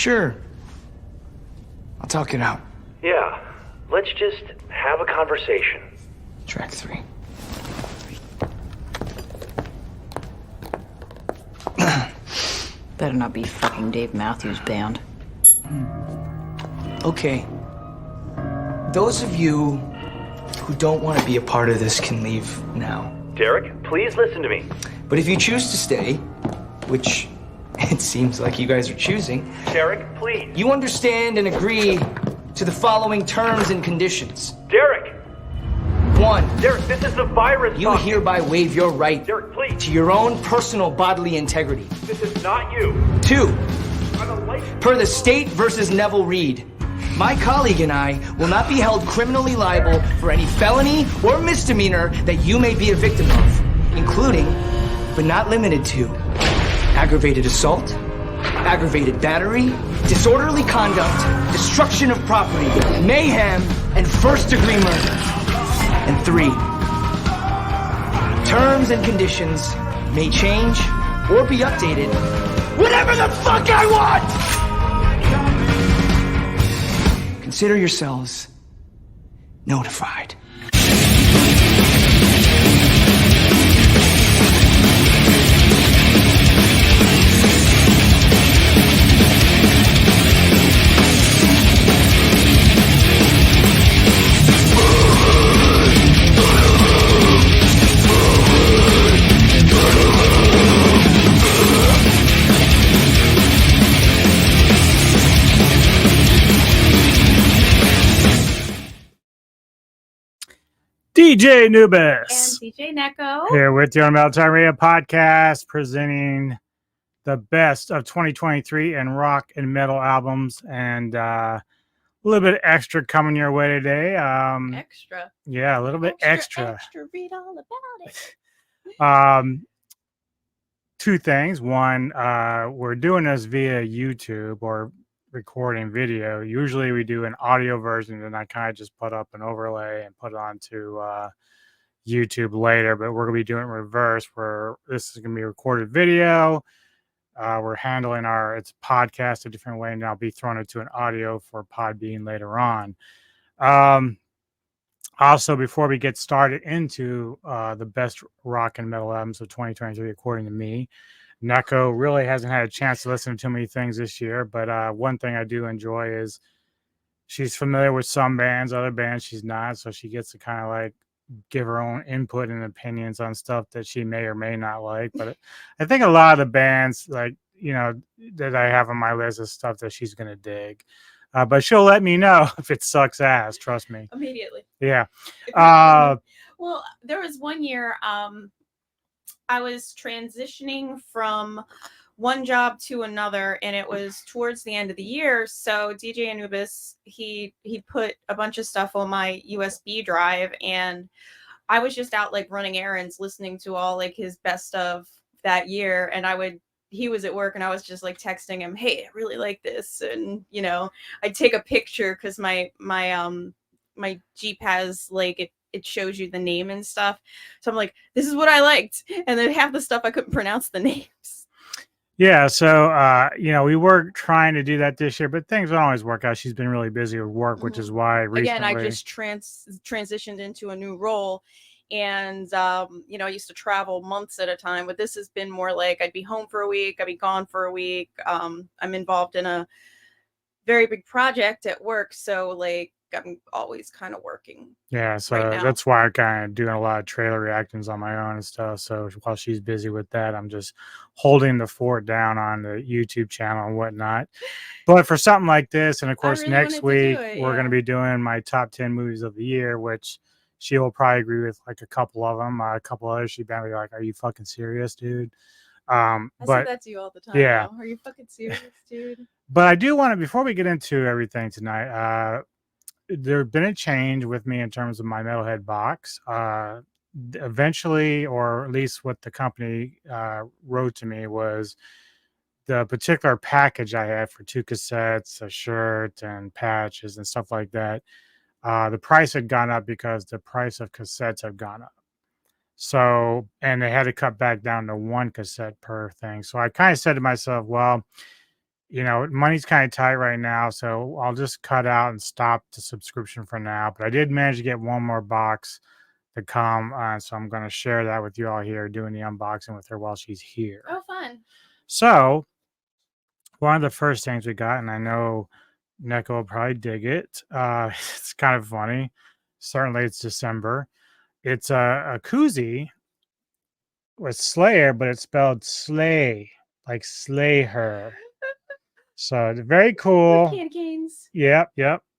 Sure. I'll talk it out. Yeah, let's just have a conversation. Track 3. Better not be fucking Dave Matthews Band. Okay. Those of you who don't want to be a part of this can leave now. Derek, please listen to me. But if you choose to stay, which it seems like you guys are choosing, Derek, please. you understand and agree to the following terms and conditions. Derek! 1. Derek, this is the virus. You hereby waive your right Derek, please. to your own personal bodily integrity. This is not you. 2. I'm a life. Per the State versus Neville Reed, my colleague and I will not be held criminally liable for any felony or misdemeanor that you may be a victim of, including, but not limited to, aggravated assault, aggravated battery, disorderly conduct, destruction of property, mayhem, and first-degree murder. And 3, terms and conditions may change or be updated whenever the fuck I want! Consider yourselves notified. DJ Nubis and DJ Neko here with you on Metalhead Radio podcast, presenting the best of 2023 and rock and metal albums, and a little bit extra coming your way today. extra. Yeah, a little bit extra. Read all about it. 2 things. One, we're doing this via YouTube or recording video. Usually we do an audio version, and I kind of just put up an overlay and put it onto YouTube later, but we're going to be doing it in reverse, where this is going to be recorded video. We're handling it's podcast a different way, and I'll be throwing it to an audio for Podbean later on. Also, before we get started into the best rock and metal albums of 2023, according to me, Neko really hasn't had a chance to listen to too many things this year, but one thing I do enjoy is she's familiar with some bands, other bands she's not, so she gets to kind of like give her own input and opinions on stuff that she may or may not like. But I think a lot of the bands, like, you know, that I have on my list is stuff that she's going to dig. But she'll let me know if it sucks ass, trust me. Immediately. Yeah. Well, there was one year I was transitioning from one job to another, and it was towards the end of the year. So DJ Anubis, he put a bunch of stuff on my USB drive, and I was just out like running errands, listening to all like his best of that year. And he was at work, and I was just like texting him, "Hey, I really like this." And, you know, I'd take a picture because my Jeep has like it shows you the name and stuff. So I'm like, this is what I liked. And then half the stuff I couldn't pronounce the names. Yeah. So, you know, we were trying to do that this year, but things don't always work out. She's been really busy with work, which is why recently... Again, I just transitioned into a new role. And, you know, I used to travel months at a time, but this has been more like I'd be home for a week. I'd be gone for a week. I'm involved in a very big project at work. So like, I'm always kind of working. Yeah, so that's why I'm kind of doing a lot of trailer reactions on my own and stuff. So while she's busy with that, I'm just holding the fort down on the YouTube channel and whatnot. But for something like this, and of course really next week we're going to yeah. be doing my top 10 movies of the year, which she will probably agree with like a couple of them. A couple others she'd be like, "Are you fucking serious, dude?" I say that to you all the time. Yeah. Now. Are you fucking serious, dude? But I do want to, before we get into everything tonight, there's been a change with me in terms of my Metalhead box. Eventually, or at least what the company wrote to me, was the particular package I had for 2 cassettes, a shirt, and patches and stuff like that. The price had gone up because the price of cassettes have gone up. So, and they had to cut back down to 1 cassette per thing. So I kind of said to myself, well, money's kind of tight right now, so I'll just cut out and stop the subscription for now. But I did manage to get one more box to come, so I'm going to share that with you all here, doing the unboxing with her while she's here. Oh, fun. So one of the first things we got, and I know Neko will probably dig it. It's kind of funny. Certainly, it's December. It's a koozie with Slayer, but it's spelled Slay, like slay her. So it's very cool. Candy canes. Yep.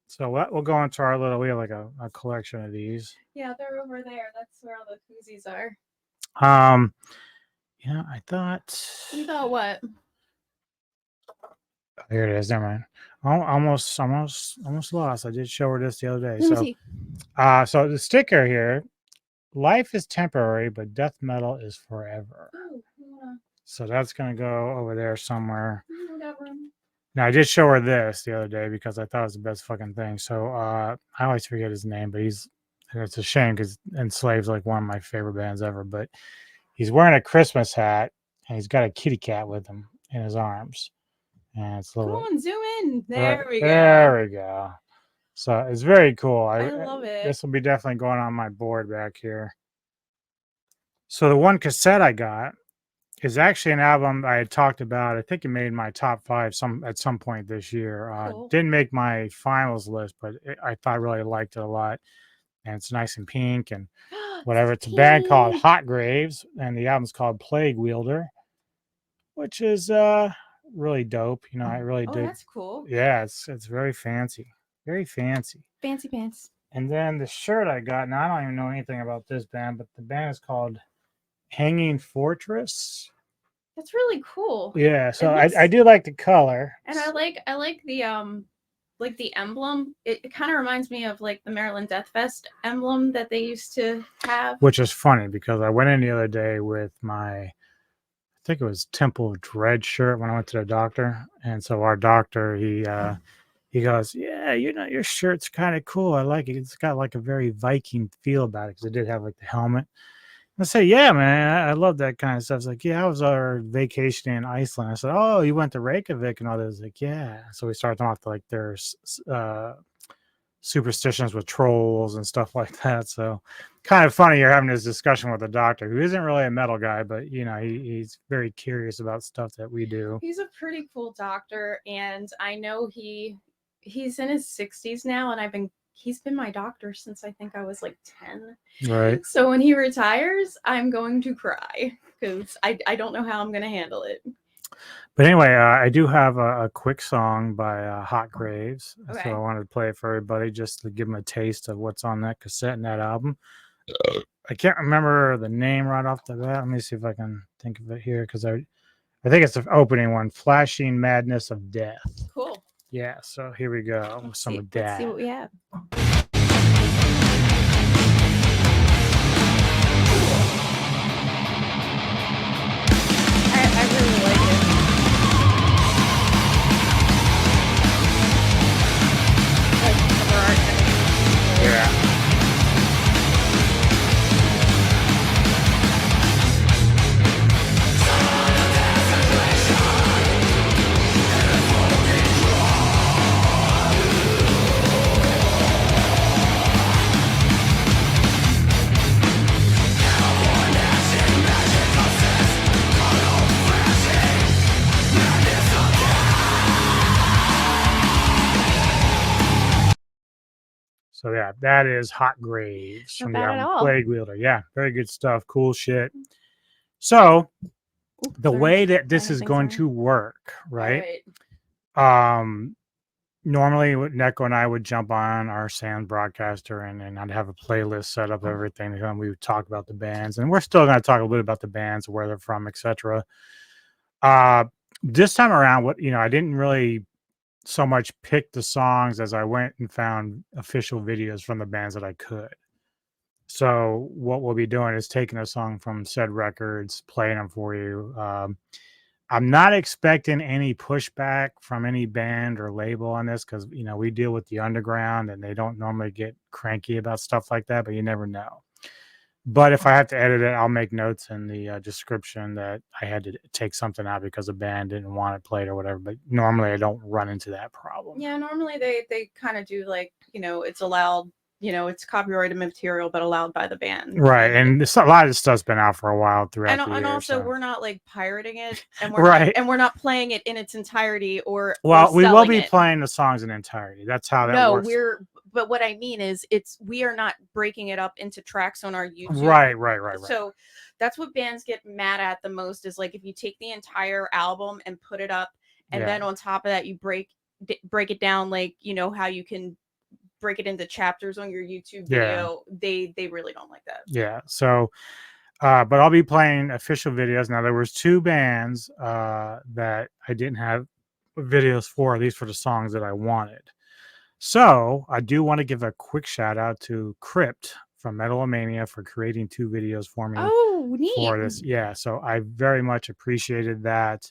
So we'll go into our little, we have like a collection of these. Yeah, they're over there. That's where all the koozies are. I thought. You thought what? Here it is. Never mind. Almost lost. I did show her this the other day. So the sticker here, life is temporary, but death metal is forever. Oh, So that's gonna go over there somewhere. whatever. Now I did show her this the other day because I thought it was the best fucking thing. So I always forget his name, but it's a shame because Enslaved's like one of my favorite bands ever. But he's wearing a Christmas hat and he's got a kitty cat with him in his arms. And it's a little. Come on, zoom in. There we go. There we go. So it's very cool. I love it. This will be definitely going on my board back here. So the one cassette I got is actually an album I had talked about. I think it made my top 5 at some point this year. Cool. Didn't make my finals list, but I thought I really liked it a lot. And it's nice and pink and whatever. It's a band called Hot Graves, and the album's called Plague Wielder, which is really dope. I really dig. That's cool. Yeah, it's very fancy. Very fancy. Fancy pants. And then the shirt I got, now I don't even know anything about this band, but the band is called Hanging Fortress. That's really cool. Yeah, so I do like the color. And I like the emblem. It kind of reminds me of like the Maryland Death Fest emblem that they used to have. Which is funny because I went in the other day with I think it was Temple of Dread shirt when I went to the doctor. And so our doctor, he goes, yeah, your shirt's kind of cool. I like it. It's got like a very Viking feel about it because it did have like the helmet. I say, yeah, man, I love that kind of stuff. It's like, yeah, I was our vacation in Iceland. I said, oh, you went to Reykjavik and all that. Like, yeah. So we started talking about like their superstitions with trolls and stuff like that. So kind of funny you're having this discussion with a doctor who isn't really a metal guy, but he's very curious about stuff that we do. He's a pretty cool doctor, and I know he's in his 60s now, and he's been my doctor since I think I was like 10. Right. So when he retires, I'm going to cry because I don't know how I'm going to handle it. But anyway, I do have a quick song by Hot Graves. Okay. So I wanted to play it for everybody just to give them a taste of what's on that cassette and that album. I can't remember the name right off the bat. Let me see if I can think of it here because I think it's the opening one, Flashing Madness of Death. Cool. Yeah, so here we go. Let's see what we have. I really like it. Like cover art kind of. Yeah. So yeah, that is Hot Graves from the album Plague Wielder. Yeah, very good stuff. Cool shit. So the way that this is going to work, right? Normally Neko and I would jump on our sound broadcaster and I'd have a playlist set up, everything, and we would talk about the bands. And we're still going to talk a little bit about the bands, where they're from, etc. This time around, I didn't really so much pick the songs as I went and found official videos from the bands that I could. So what we'll be doing is taking a song from said records, playing them for you. I'm not expecting any pushback from any band or label on this because, we deal with the underground and they don't normally get cranky about stuff like that, but you never know. But if I have to edit it, I'll make notes in the description that I had to take something out because a band didn't want it played or whatever. But normally I don't run into that problem. Yeah, normally they kind of do like, it's allowed, it's copyrighted material, but allowed by the band. Right. And a lot of this stuff's been out for a while throughout the year. And also, so. we're not like pirating it, and we're not playing it in its entirety or we will be it. playing the songs in entirety. That's how that works. But what I mean is, we are not breaking it up into tracks on our YouTube. Right. So that's what bands get mad at the most is like if you take the entire album and put it up, and then on top of that you break it down, like how you can break it into chapters on your YouTube video. They really don't like that. Yeah. So, but I'll be playing official videos. Now there was 2 bands that I didn't have videos for, at least for the songs that I wanted. So I do want to give a quick shout out to Crypt from Metalomania for creating 2 videos for me. Oh, neat. For this. Yeah. So I very much appreciated that.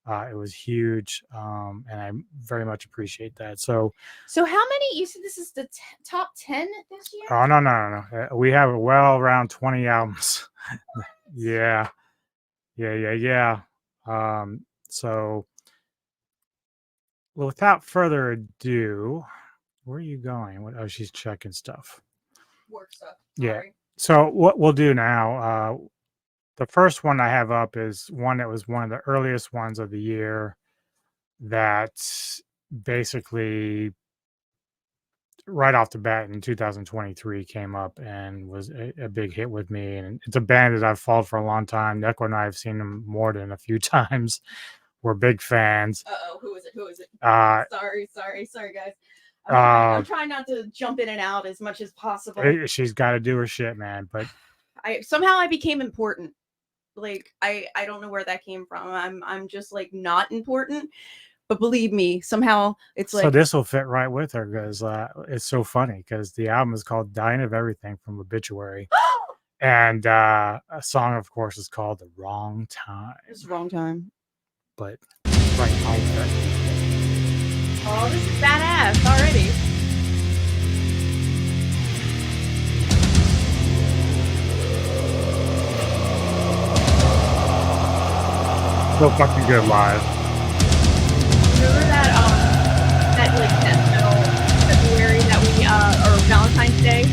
It was huge. And I very much appreciate that. So how many, you said this is the top 10 this year? Oh, no. We have around 20 albums. Yeah. So well, without further ado, where are you going? Oh, she's checking stuff. Work stuff. Yeah. Sorry. So what we'll do now, the first one I have up is one that was one of the earliest ones of the year that basically right off the bat in 2023 came up and was a big hit with me. And it's a band that I've followed for a long time. Neko and I have seen them more than a few times. We're big fans. Who is it? Sorry, guys. I'm trying not to jump in and out as much as possible. She's got to do her shit, man. But I became important. Like I don't know where that came from. I'm just like not important. But believe me, somehow it's like. So this will fit right with her because it's so funny because the album is called "Dying of Everything" from Obituary, and a song, of course, is called "The Wrong Time." It's the wrong time. But right mindset. Oh, this is badass already. So fucking good live. Remember that like death metal February that we or Valentine's Day,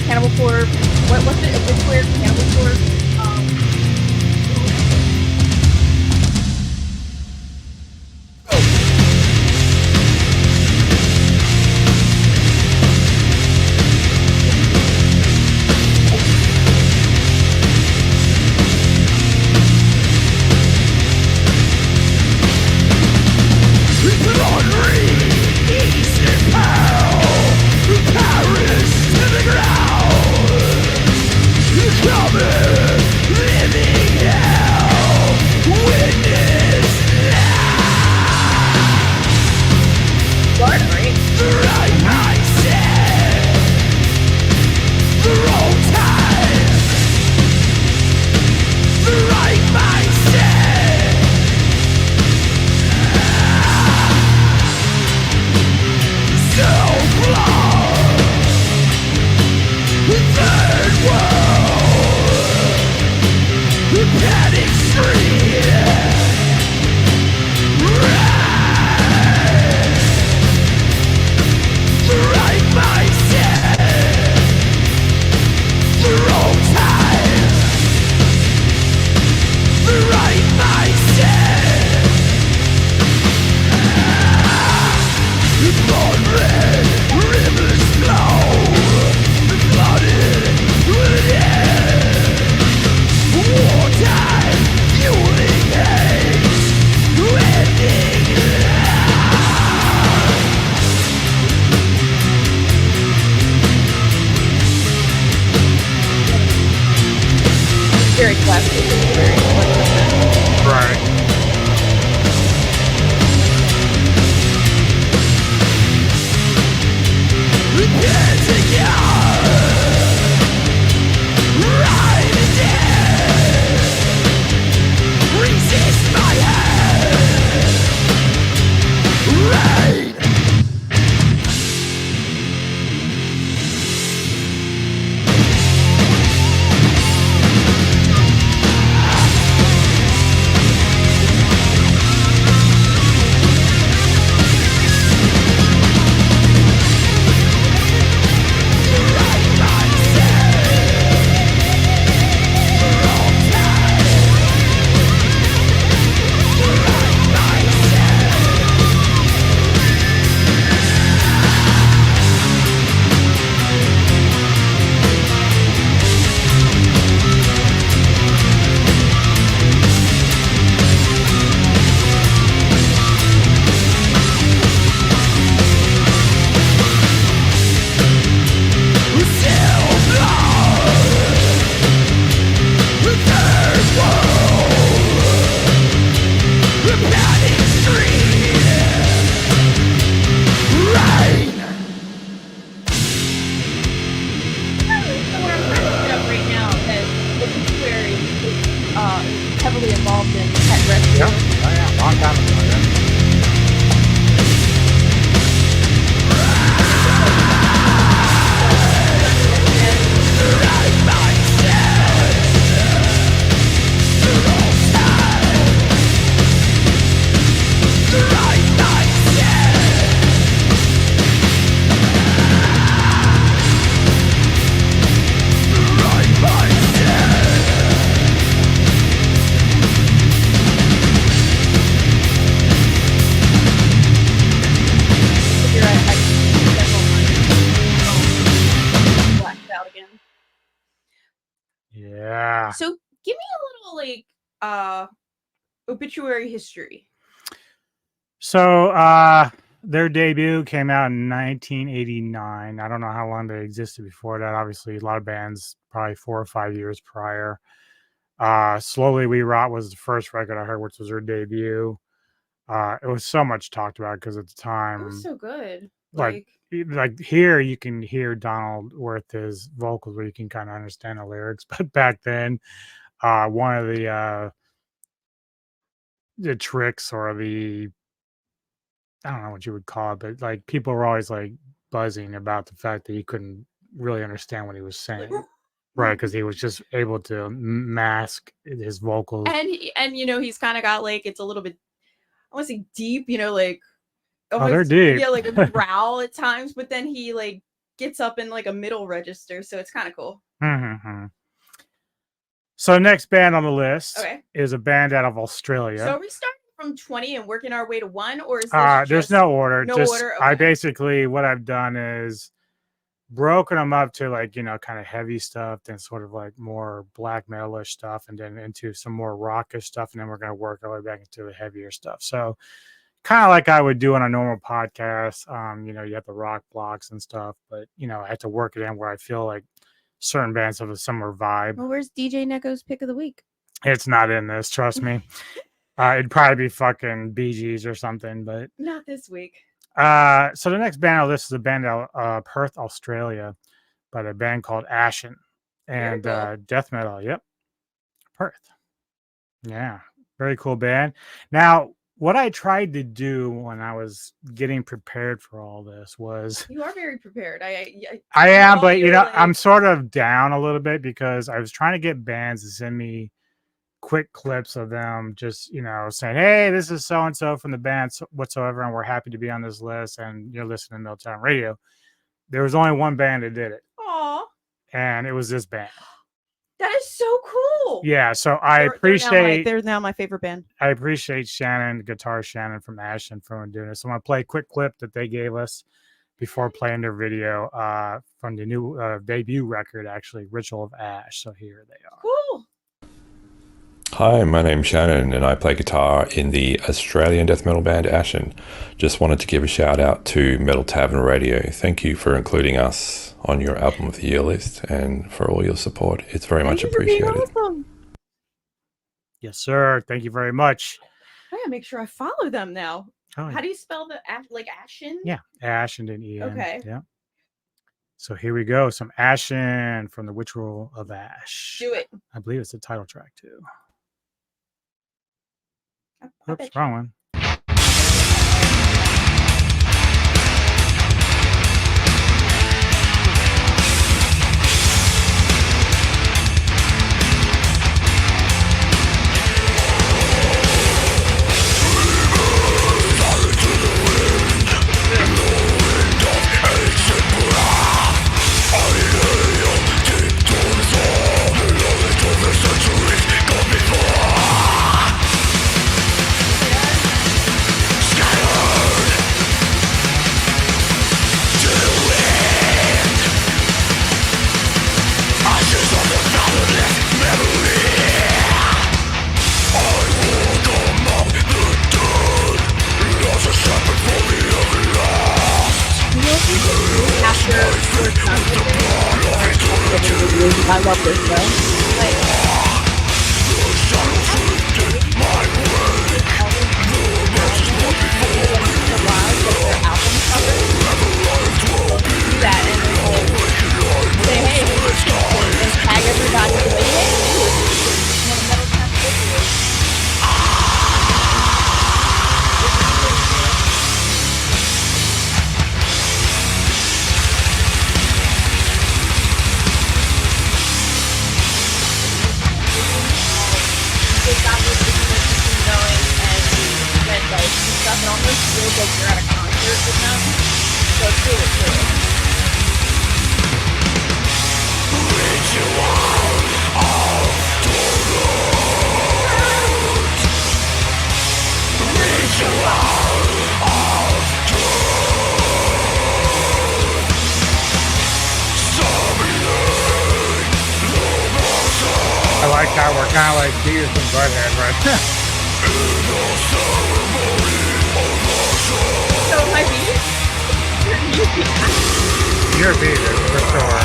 Cannibal Corpse. What's it? Obituary, Cannibal Corpse. Very classic. Right. Yeah. So give me a little like obituary history. So their debut came out in 1989. I don't know how long they existed before that. Obviously, a lot of bands probably 4 or 5 years prior. Slowly We Rot was the first record I heard, which was their debut. It was so much talked about because at the It time, was so good. like here you can hear Donald with his vocals where you can kind of understand the lyrics, but back then, one of the tricks or the I don't know what you would call it, but like people were always like buzzing about the fact that he couldn't really understand what he was saying, right? Because he was just able to mask his vocals. and you know he's kind of got like it's a little bit I want to say deep, you know, like Oh, they're deep. Yeah, like a growl at times, but then he like gets up in like a middle register, so it's kind of cool. Mm-hmm. So next band on the list is a band out of Australia. So are we starting from 20 and working our way to 1, or is this there's no order. No order. Okay. I basically what I've done is broken them up to like, you know, kind of heavy stuff, then sort of like more black metalish stuff, and then into some more rockish stuff, and then we're gonna work our way back into the heavier stuff. So kind of like I would do on a normal podcast. You know, you have the rock blocks and stuff, but you know, I have to work it in where I feel like certain bands have a similar vibe. Well, where's DJ Neko's pick of the week? It's not in this, trust me. It'd probably be fucking Bee Gees or something, but not this week. So the next band on this is a band out of Perth, Australia, by a band called Ashen and death metal. Yep, Perth. Yeah, very cool band. Now, what I tried to do when I was getting prepared for all this was you are very prepared. I am, but you know, like, I'm sort of down a little bit because I was trying to get bands to send me quick clips of them just, you know, saying, hey, this is so and so from the band whatsoever, and we're happy to be on this list, and you're listening to Metalhead Radio. There was only one band that did it. Aww. And it was this band. That is so cool. Yeah, so they're now my favorite band. I appreciate Guitar Shannon from Ashton for doing this. So I'm gonna play a quick clip that they gave us before playing their video from the new debut record, actually, Ritual of Ash. So here they are. Cool. Hi, my name's Shannon and I play guitar in the Australian death metal band Ashen. Just wanted to give a shout out to Metal Tavern Radio. Thank you for including us on your album of the year list and for all your support. It's very much appreciated. Awesome. Yes, sir. Thank you very much. I gotta make sure I follow them now. Oh, how do you spell the like Ashen? Yeah, Ashen and E. Okay. Yeah. So here we go. Some Ashen from the Ritual of Ash. Do it. I believe it's the title track too. Oops, wrong one. I love this show. Tag everybody the way God, we're kind of like Beavis and Butthead right now. So am I Beavis? You're Beavis, for sure.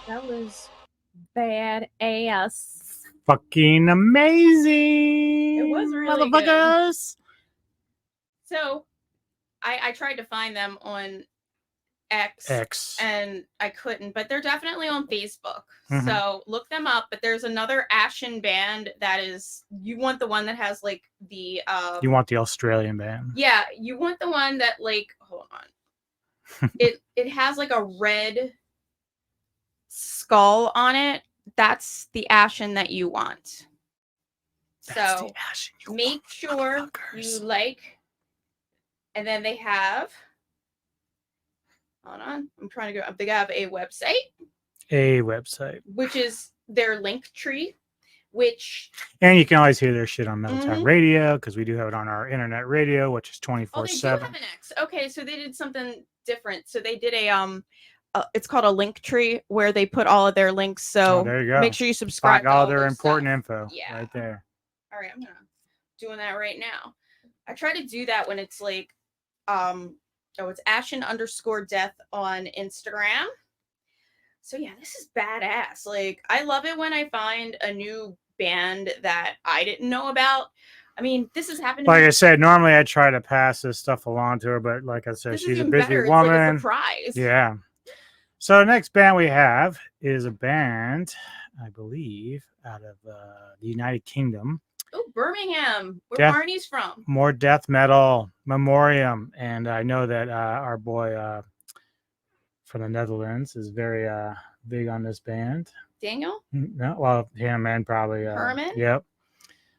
That was bad ass. Fucking amazing. It was really good. motherfuckers. So I tried to find them on X, and I couldn't, but they're definitely on Facebook. Mhm. So look them up. But there's another Ashen band that is, you want the one that has like the You want the Australian band? yeah, you want the one that like, hold on. it has like a red skull on it. That's the Ashen that you want. That's So the Ashen you make want, sure motherfuckers. you like, and then they have, hold on, I'm trying to go up. They have a website, which is their link tree, which And you can always hear their shit on Metal Town Mhm. Radio, because we do have it on our internet radio, which is oh, they do 24/7. have an X. Okay, so they did something different. So they did a it's called a link tree where they put all of their links. So there you go. make sure you subscribe Find to all their their important stuff. info Yeah. right there. All right, I'm doing that right now. I try to do that when it's like it's Ashen_death on Instagram. So yeah, this is badass. Like, I love it when I find a new band that I didn't know about. I mean, this has happened to Like me. I said, normally I try to pass this stuff along to her, but like I said, This is she's a even busy better. It's like a woman. surprise. Yeah. So the next band we have is a band, I believe, out of the United Kingdom. Oh, Birmingham, where Death- Barney's from. More death metal, Memoriam, and I know that our boy from the Netherlands is very big on this band. Daniel? No, well, him and probably Herman? Yep.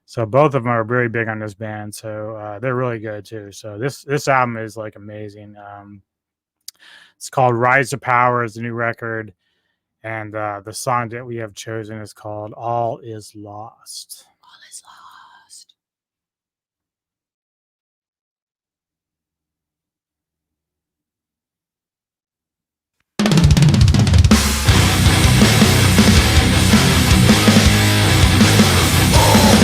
So both of them are very big on this band. So they're really good too. So this album is like amazing. It's called Rise to Power is the new record, and the song that we have chosen is called All Is Lost. All is lost. Lost.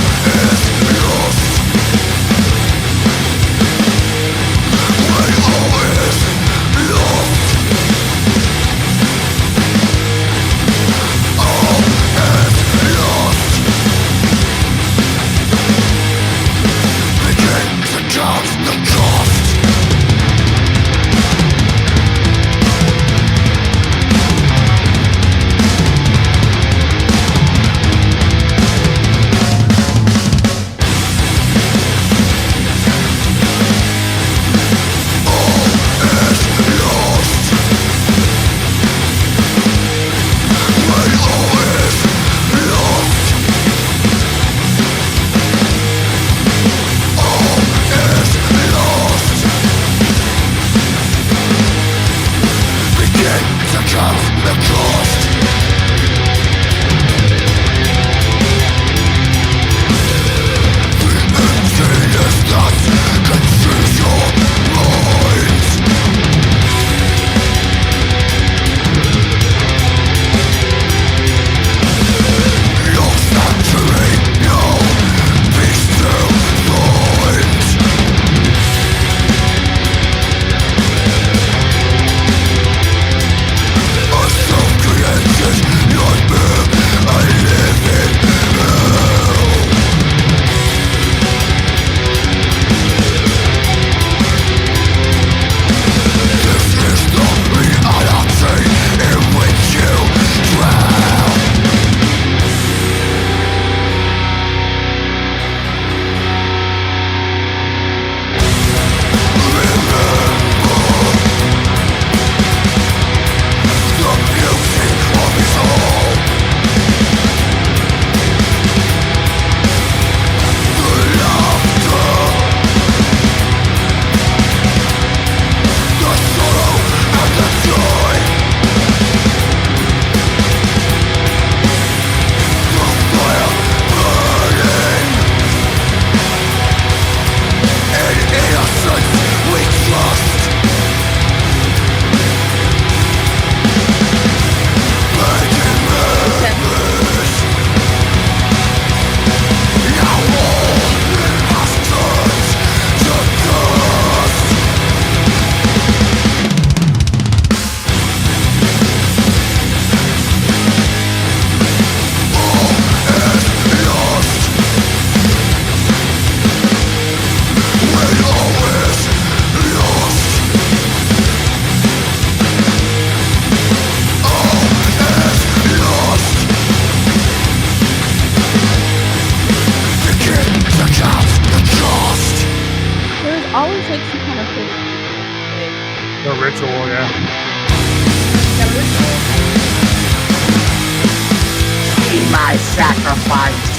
my sacrifice.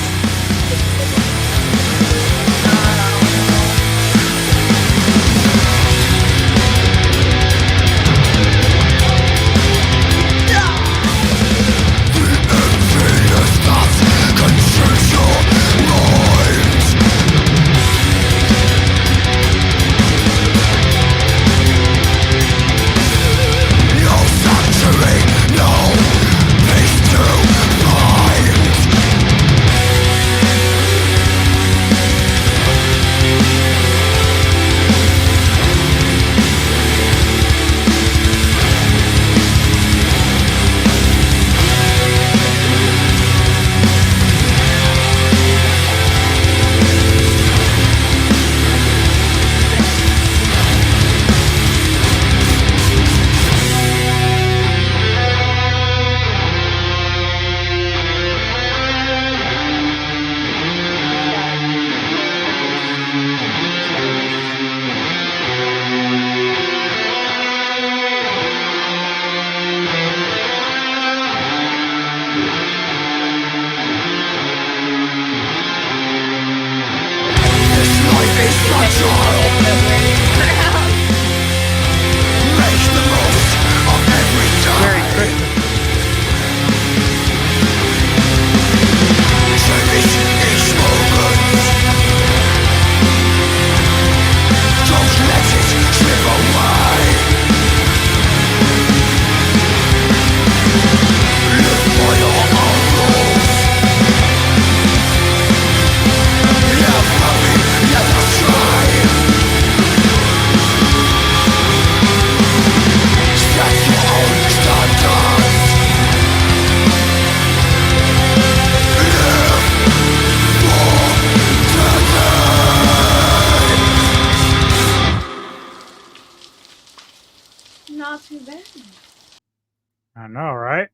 Not too bad. I know, right?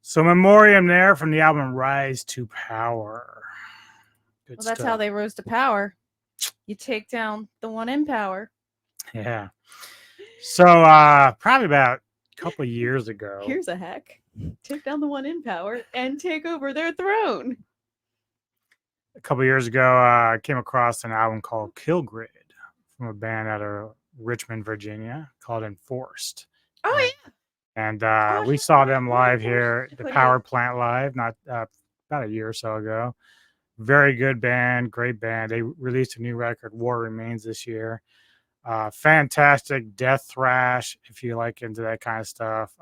So Memoriam there from the album Rise to Power. Good Well, that's stuff. how they rose to power. You take down the one in power. Yeah. So probably about a couple of years ago. Here's a hack. Take down the one in power and take over their throne. A couple of years ago, I came across an album called Kill Grid from a band out of Richmond, Virginia called Enforced. Oh, yeah. And Oh, we shit, saw yeah, them yeah, live of here course. at the Put Power it- Plant Live, not about a year or so ago. Very good band, great band. They released a new record, War Remains, this year. Fantastic death thrash, if you like into that kind of stuff,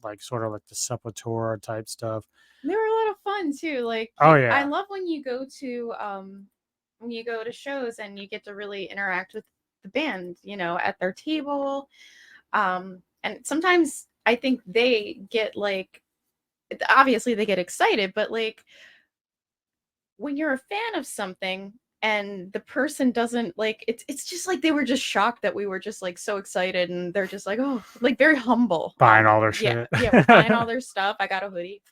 like sort of like the Sepultura type stuff. They were a lot of fun too. Like, Oh I yeah, love when you go to shows and you get to really interact with the band, at their table. And sometimes I think they get like, obviously they get excited, but like when you're a fan of something and the person doesn't like it's just like they were just shocked that we were just like so excited, and they're just like, oh, like very humble. buying all their Yeah, shit. yeah, we're buying all their stuff. I got a hoodie.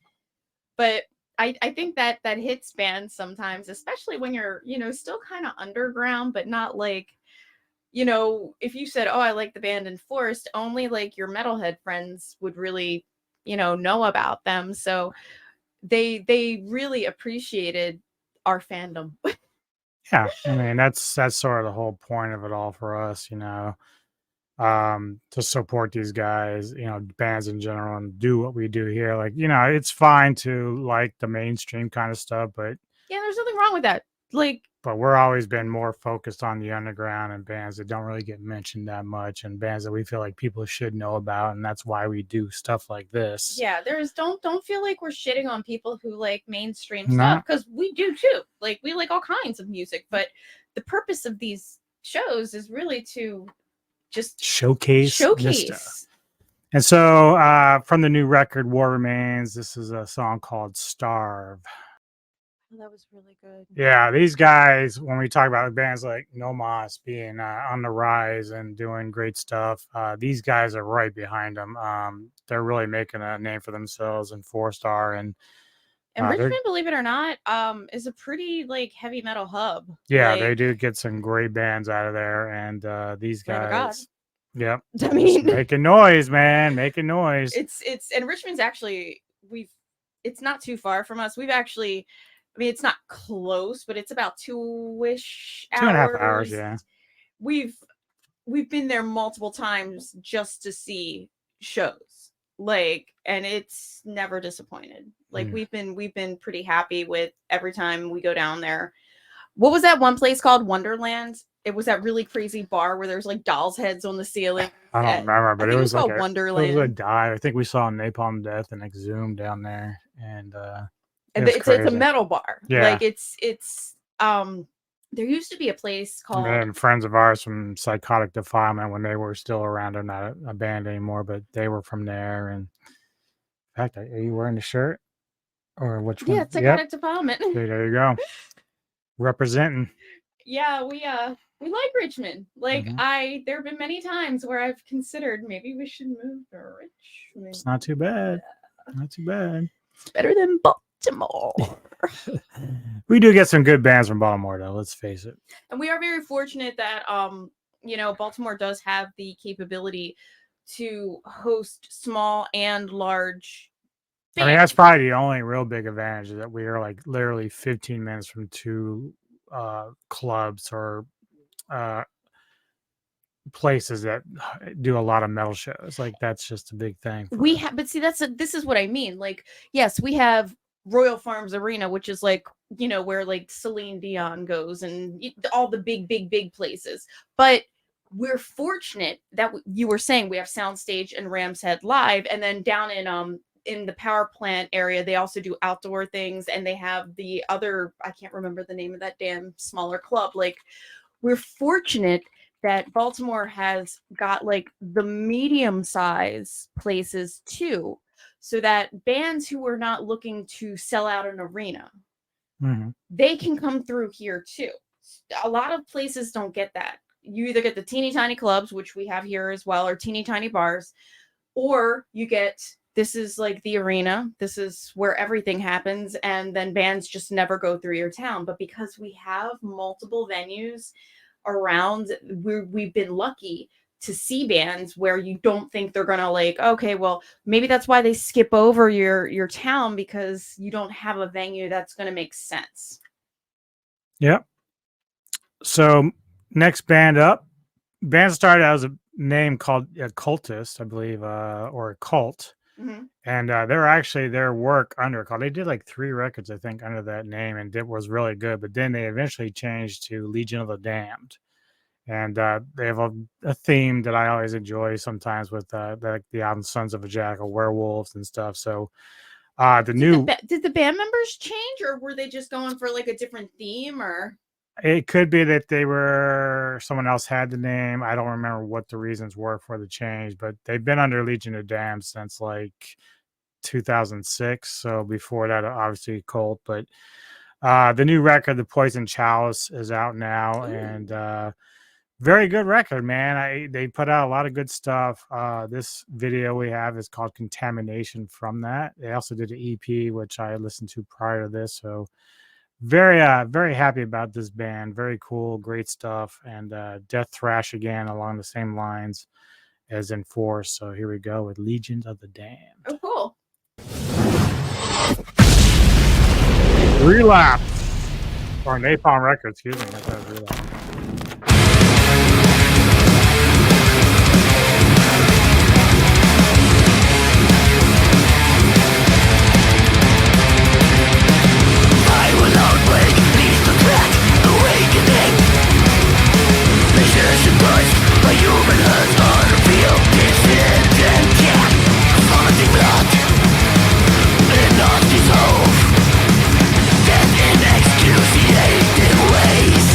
But I think that hits bands sometimes, especially when you're, still kind of underground, but not like, if you said, oh, I like the band Enforced, only like your metalhead friends would really, know about them. So they really appreciated our fandom. Yeah, I mean that's sort of the whole point of it all for us, to support these guys, bands in general, and do what we do here. Like, it's fine to like the mainstream kind of stuff, but Yeah, there's nothing wrong with that. Like, we're always been more focused on the underground and bands that don't really get mentioned that much, and bands that we feel like people should know about, and that's why we do stuff like this. yeah, don't feel like we're shitting on people who like mainstream No. stuff, because we do too. Like, we like all kinds of music, but the purpose of these shows is really to just Showcase. This showcase. stuff. And so from the new record War Remains, this is a song called Starve. Oh, that was really good. Yeah, these guys, when we talk about bands like No Mas being on the rise and doing great stuff, these guys are right behind them. They're really making a name for themselves in 4-star. And Richmond, believe it or not, is a pretty like heavy metal hub. Yeah, like, they do get some great bands out of there. And these Lamb of God. guys, yep, I mean, making noise, man, making noise. it's and Richmond's actually, it's not too far from us. We've actually, I mean, it's not close, but it's about 2-ish hours. 2.5 hours, yeah. We've been there multiple times just to see shows, like, and it's never disappointed. Like, we've been pretty happy with every time we go down there. What was that one place called? Wonderland? It was that really crazy bar where there's like dolls' heads on the ceiling. I don't remember, but it was like Wonderland. It was a dive. I think we saw Napalm Death and Exhumed down there, and it's a metal bar. Yeah. Like, it's there used to be a place called, and friends of ours from Psychotic Defilement, when they were still around, they're not a band anymore, but they were from there. And in fact, are you wearing the shirt or which one? yeah, Psychotic Defilement. There you go, representing. Yeah, we like Richmond. Like, Mhm. there have been many times where I've considered maybe we should move to Richmond. It's not too bad. Not too bad. It's better than Baltimore. We do get some good bands from Baltimore, though. Let's face it. And we are very fortunate that Baltimore does have the capability to host small and large bands. I mean, that's probably the only real big advantage, is that we are like literally 15 minutes from 2 clubs or places that do a lot of metal shows. Like, that's just a big thing. We have, but see, this is what I mean. Like, yes, we have Royal Farms Arena, which is like, where like Celine Dion goes and all the big places. But we're fortunate that you were saying we have Soundstage and Ram's Head Live, and then down in the power plant area, they also do outdoor things, and they have the other, I can't remember the name of that damn smaller club. Like, we're fortunate that Baltimore has got like the medium size places too, so that bands who are not looking to sell out an arena, they can come through here too. A lot of places don't get that. You either get the teeny tiny clubs, which we have here as well, or teeny tiny bars, or you get, this is like the arena. This is where everything happens. And then bands just never go through your town. But because we have multiple venues around, we've been lucky to see bands where you don't think they're gonna, like, okay, well, maybe that's why they skip over your town, because you don't have a venue that's gonna make sense. Yep. So next band up, band started out as name called a cultist, I believe, or a cult. Mhm. And they're actually their work under called. They did like 3 records, I think, under that name, and it was really good. But then they eventually changed to Legion of the Damned, and they have a theme that I always enjoy sometimes with the album Sons of a Jackal, werewolves and stuff. So the new Did the band members change, or were they just going for like a different theme? Or it could be that they were someone else had the name. I don't remember what the reasons were for the change, but they've been under Legion of Damned since like 2006. So before that, obviously Cult. But the new record, The Poison Chalice, is out now, and very good record, man. They put out a lot of good stuff. This video we have is called Contamination from that. They also did an EP, which I listened to prior to this. So very happy about this band. Very cool, great stuff, and death thrash again along the same lines as Enforce. So here we go with Legions of the Damned. oh, cool. Relapse, or Napalm Records, excuse me. I thought it was Relapse. Death in excruciating ways.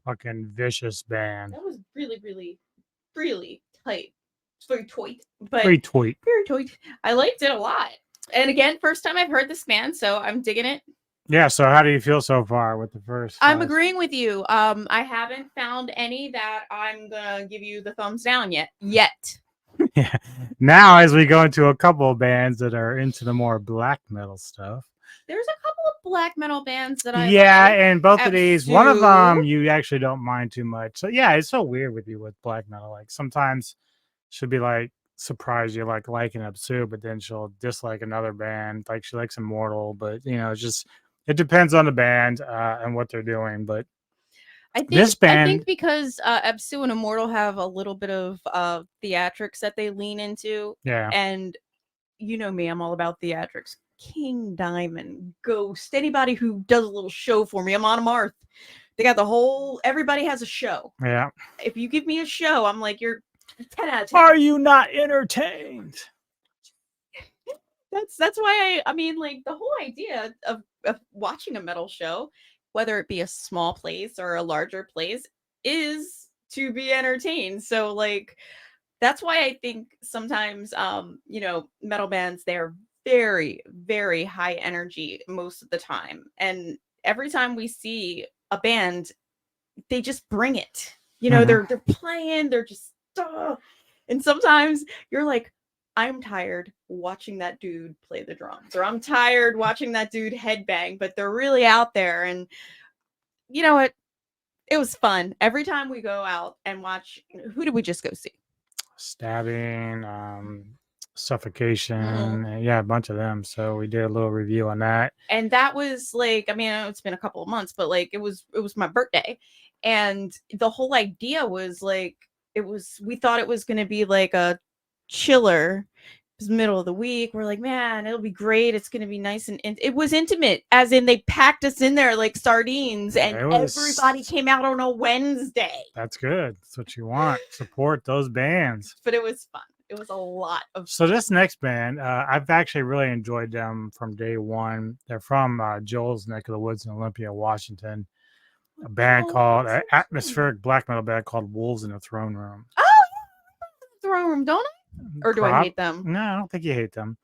fucking vicious band. That was really, really, really tight. It's very tight, but Very tight. very tight. I liked it a lot. And again, first time I've heard this band, so I'm digging it. Yeah. So how do you feel so far with the first? I'm agreeing with you. I haven't found any that I'm gonna give you the thumbs down yet. Yeah. Now, as we go into a couple of bands that are into the more black metal stuff. There's a couple of black metal bands that I Yeah, like. and both of these, one of Absu. them you actually don't mind too much. So yeah, it's so weird with you with black metal. Like sometimes she'll be like surprised you like liking Absu, but then she'll dislike another band. Like she likes Immortal, but you know, it's just it depends on the band and what they're doing. But I think this band, because Absu and Immortal have a little bit of theatrics that they lean into, yeah, and you know me, I'm all about theatrics. King Diamond, Ghost, anybody who does a little show for me, I'm on Marth. They got the whole. Everybody has a show. yeah. If you give me a show, I'm like you're 10 out of 10. Are you not entertained? That's why I mean like the whole idea of watching a metal show, whether it be a small place or a larger place, is to be entertained. So like that's why I think sometimes you know, metal bands, they're very, very high energy most of the time. And every time we see a band, they just bring it. You know, they're playing, they're just and sometimes you're like, I'm tired watching that dude play the drums, or I'm tired watching that dude headbang, but they're really out there. And you know what? It was fun. Every time we go out and watch, who did we just go see? Stabbing, suffocation, yeah, a bunch of them. So we did a little review on that. And that was like, I mean, it's been a couple of months, but like it was my birthday. And the whole idea was like, we thought it was going to be like a chiller. It was middle of the week. We're like, man, it'll be great. It's going to be nice. And it was intimate, as in they packed us in there like sardines, and everybody came out on a Wednesday. That's good. That's what you want. Support those bands. But it was fun. It was a lot of So this next band, I've actually really enjoyed them from day one. They're from Joel's neck of the woods in Olympia, Washington. A band called atmospheric black metal band called Wolves in the Throne Room. Oh, Throne Room, don't I? Or do I hate them? No, I don't think you hate them.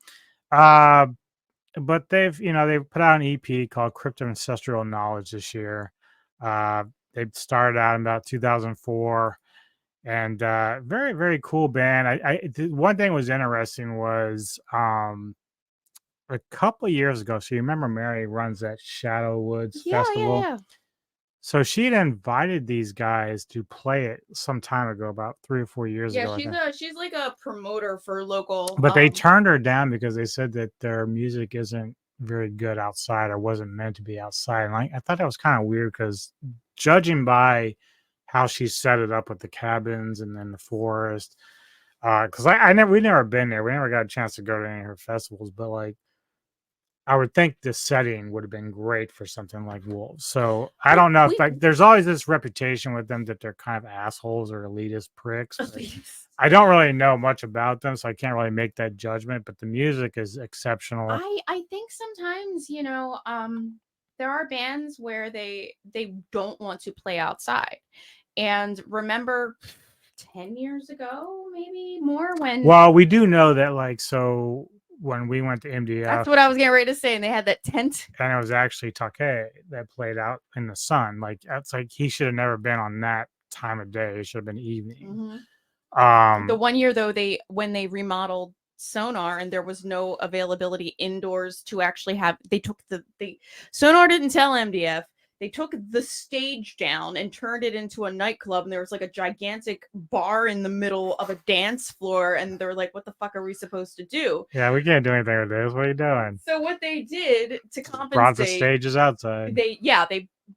But they've put out an EP called Crypto Ancestral Knowledge this year. They started out in about 2004. And very, very cool band. One thing was interesting was a couple of years ago. So you remember Mary runs that Shadow Woods Festival. Yeah. So she had invited these guys to play it some time ago, about 3 or 4 years ago. Yeah, she's like a promoter for local. But they turned her down because they said that their music isn't very good outside, or wasn't meant to be outside. And I thought that was kind of weird, because judging by how she set it up with the cabins and then the forest, because we never been there. We never got a chance to go to any of her festivals, but like I would think the setting would have been great for something like Wolves. So I don't know if like there's always this reputation with them that they're kind of assholes or elitist pricks. I don't really know much about them, so I can't really make that judgment, but the music is exceptional. I think sometimes, you know, there are bands where they don't want to play outside. And remember 10 years ago, maybe more, when well, we do know that, like, so when we went to MDF, that's what I was getting ready to say, and they had that tent, and it was actually Take that played out in the sun. Like, that's like he should have never been on that time of day. It should have been evening. The one year though, when they remodeled Sonar and there was no availability indoors to actually have, they took Sonar didn't tell MDF. They took the stage down and turned it into a nightclub, and there was like a gigantic bar in the middle of a dance floor, and they're like, what the fuck are we supposed to do? Yeah, we can't do anything with this. What are you doing? So what they did to compensate, brought the stages outside.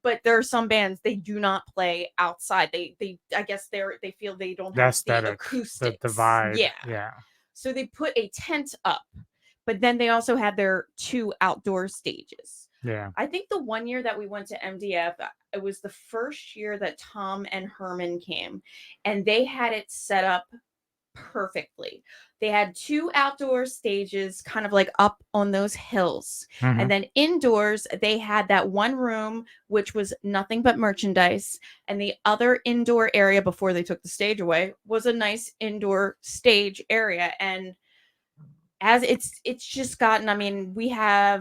But there are some bands, they do not play outside. They I guess they feel they don't have the acoustics, the vibe. Yeah. So they put a tent up, but then they also had their 2 outdoor stages. Yeah. I think the one year that we went to MDF, it was the first year that Tom and Herman came, and they had it set up perfectly. They had 2 outdoor stages kind of like up on those hills. Mhm. And then indoors, they had that one room, which was nothing but merchandise. And the other indoor area before they took the stage away was a nice indoor stage area. And as it's just gotten, I mean, we are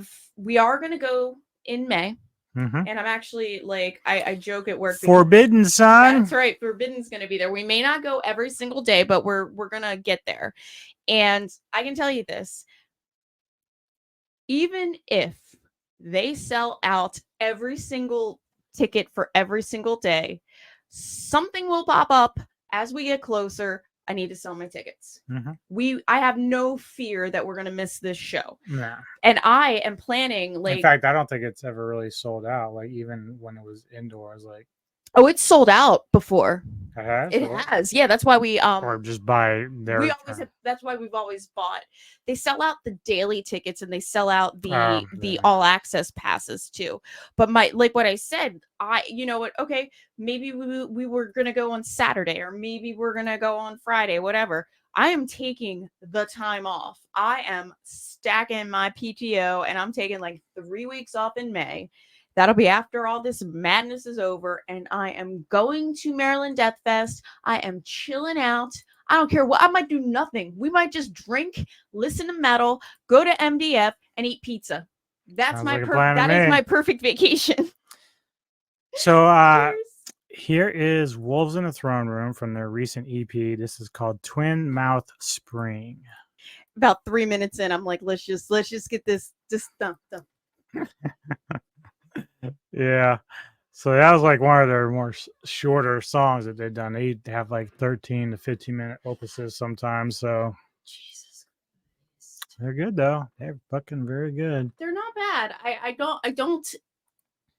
going to go in May. Mhm. And I'm actually like, I joke at work. Forbidden, son. That's right. Forbidden's going to be there. We may not go every single day, but we're going to get there. And I can tell you this, even if they sell out every single ticket for every single day, something will pop up as we get closer. I need to sell my tickets. I have no fear that we're going to miss this show. Nah. And I am planning In fact, I don't think it's ever really sold out. Like even when it was indoors, like oh, it's sold out before. it has. Yeah, that's why we or just buy their. We always have, that's why we've always bought. They sell out the daily tickets and they sell out the all access passes too. But like what I said, you know what? Okay, maybe we were gonna go on Saturday or maybe we're gonna go on Friday, whatever. I am taking the time off. I am stacking my PTO and I'm taking like 3 weeks off in May. That'll be after all this madness is over, and I am going to Maryland Death Fest. I am chilling out. I don't care what. I might do nothing. We might just drink, listen to metal, go to MDF, and eat pizza. That's Sounds like a plan to that is me. my perfect vacation. So here is Wolves in the Throne Room from their recent EP. This is called Twin Mouth Spring. About 3 minutes in, I'm like, let's just get this done. Yeah. So that was like one of their more shorter songs that they've done. They have like 13 to 15-minute opuses sometimes. So Jesus Christ. They're good though. They're fucking very good. They're not bad. I don't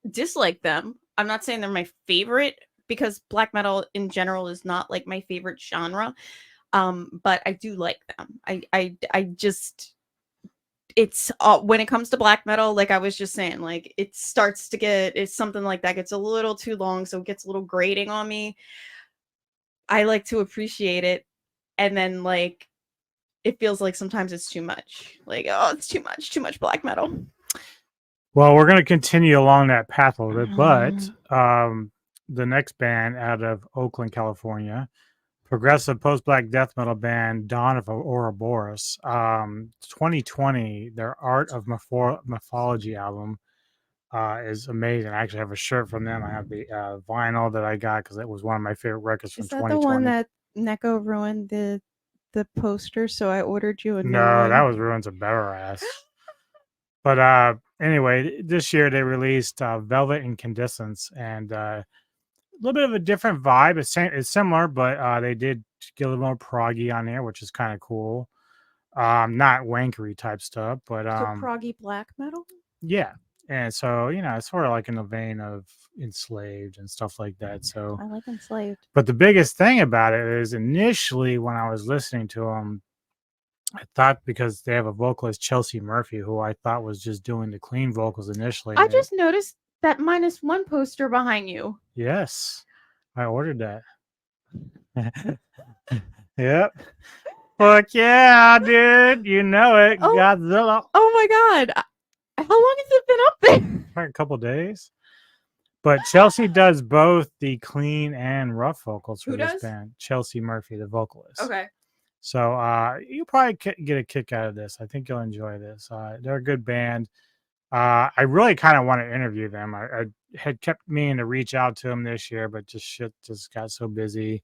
dislike them. I'm not saying they're my favorite because black metal in general is not like my favorite genre. But I do like them. I just it's when it comes to black metal, like I was just saying, like it starts to it's something like that gets a little too long, so it gets a little grating on me. I like to appreciate it, and then like it feels like sometimes it's too much. Like, oh, it's too much black metal. Well, we're going to continue along that path a little bit, but the next band out of Oakland, California, progressive post-black death metal band Dawn of Ouroboros. 2020, their Art of Mythology album is amazing. I actually have a shirt from them. I have the vinyl that I got because it was one of my favorite records from 2020. Is that the one that Neko ruined the poster? So I ordered you a new No, one. that was Ruins of Better Ass. But anyway, this year they released Velvet Incandescence, and a little bit of a different vibe. It's similar, but they did get a little more proggy on there, which is kind of cool. Not wankery type stuff, but So proggy black metal? yeah. And so, it's sort of like in the vein of Enslaved and stuff like that. So I like Enslaved. But the biggest thing about it is initially when I was listening to them, I thought because they have a vocalist, Chelsea Murphy, who I thought was just doing the clean vocals initially. I just noticed that -1 poster behind you. Yes, I ordered that. Yep. Fuck yeah, dude. You know it. Oh. Godzilla. Oh my god. How long has it been up there? For a couple days. But Chelsea does both the clean and rough vocals for this band. Chelsea Murphy, the vocalist. Okay. So you probably get a kick out of this. I think you'll enjoy this. They're a good band. I really kind of want to interview them. I had kept meaning to reach out to them this year, but shit just got so busy.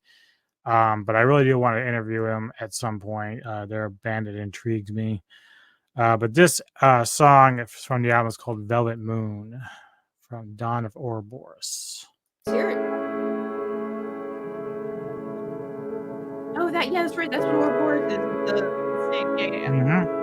But I really do want to interview them at some point. They're a band that intrigues me. But this song from the album is called Velvet Moon from Dawn of Ouroboros. Let's hear it. Oh, that's right. That's what Ouroboros is. The thing. Yeah. Mm-hmm.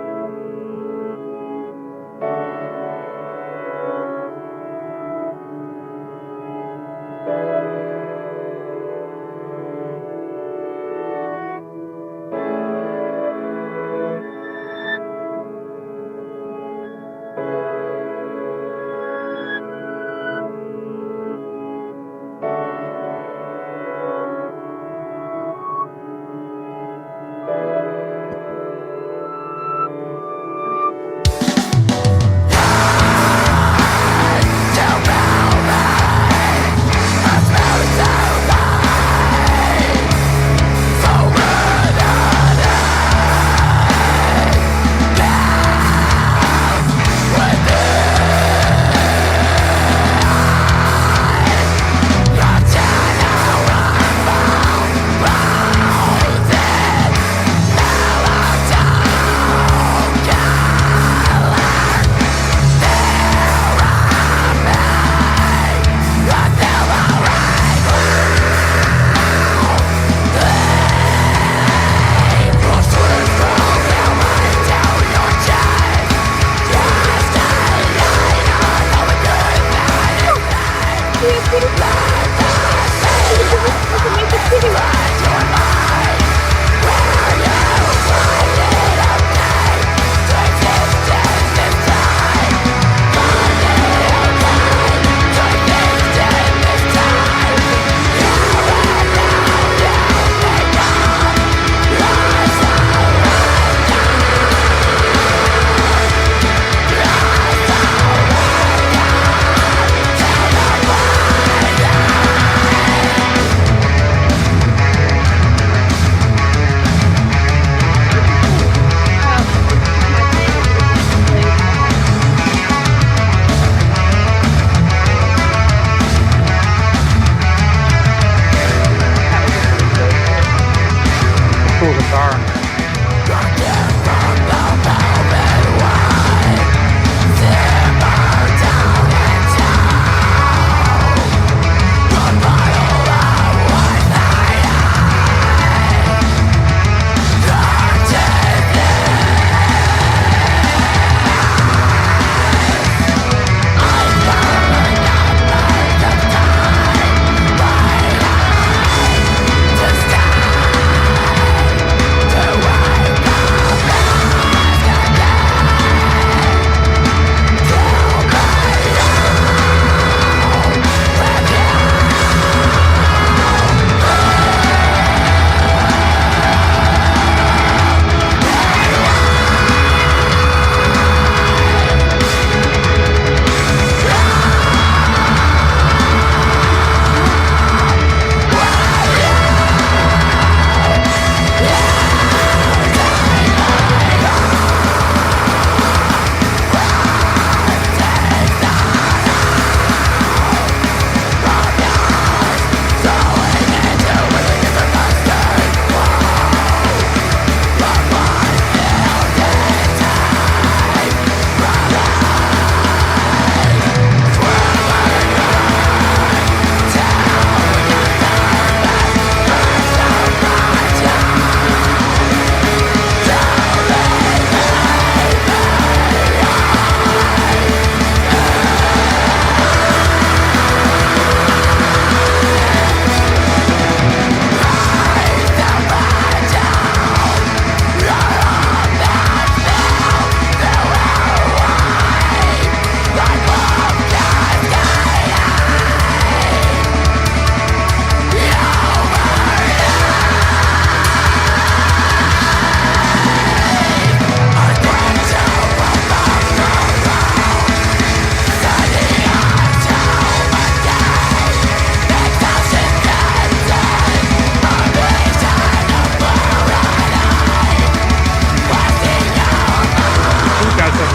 cool guitar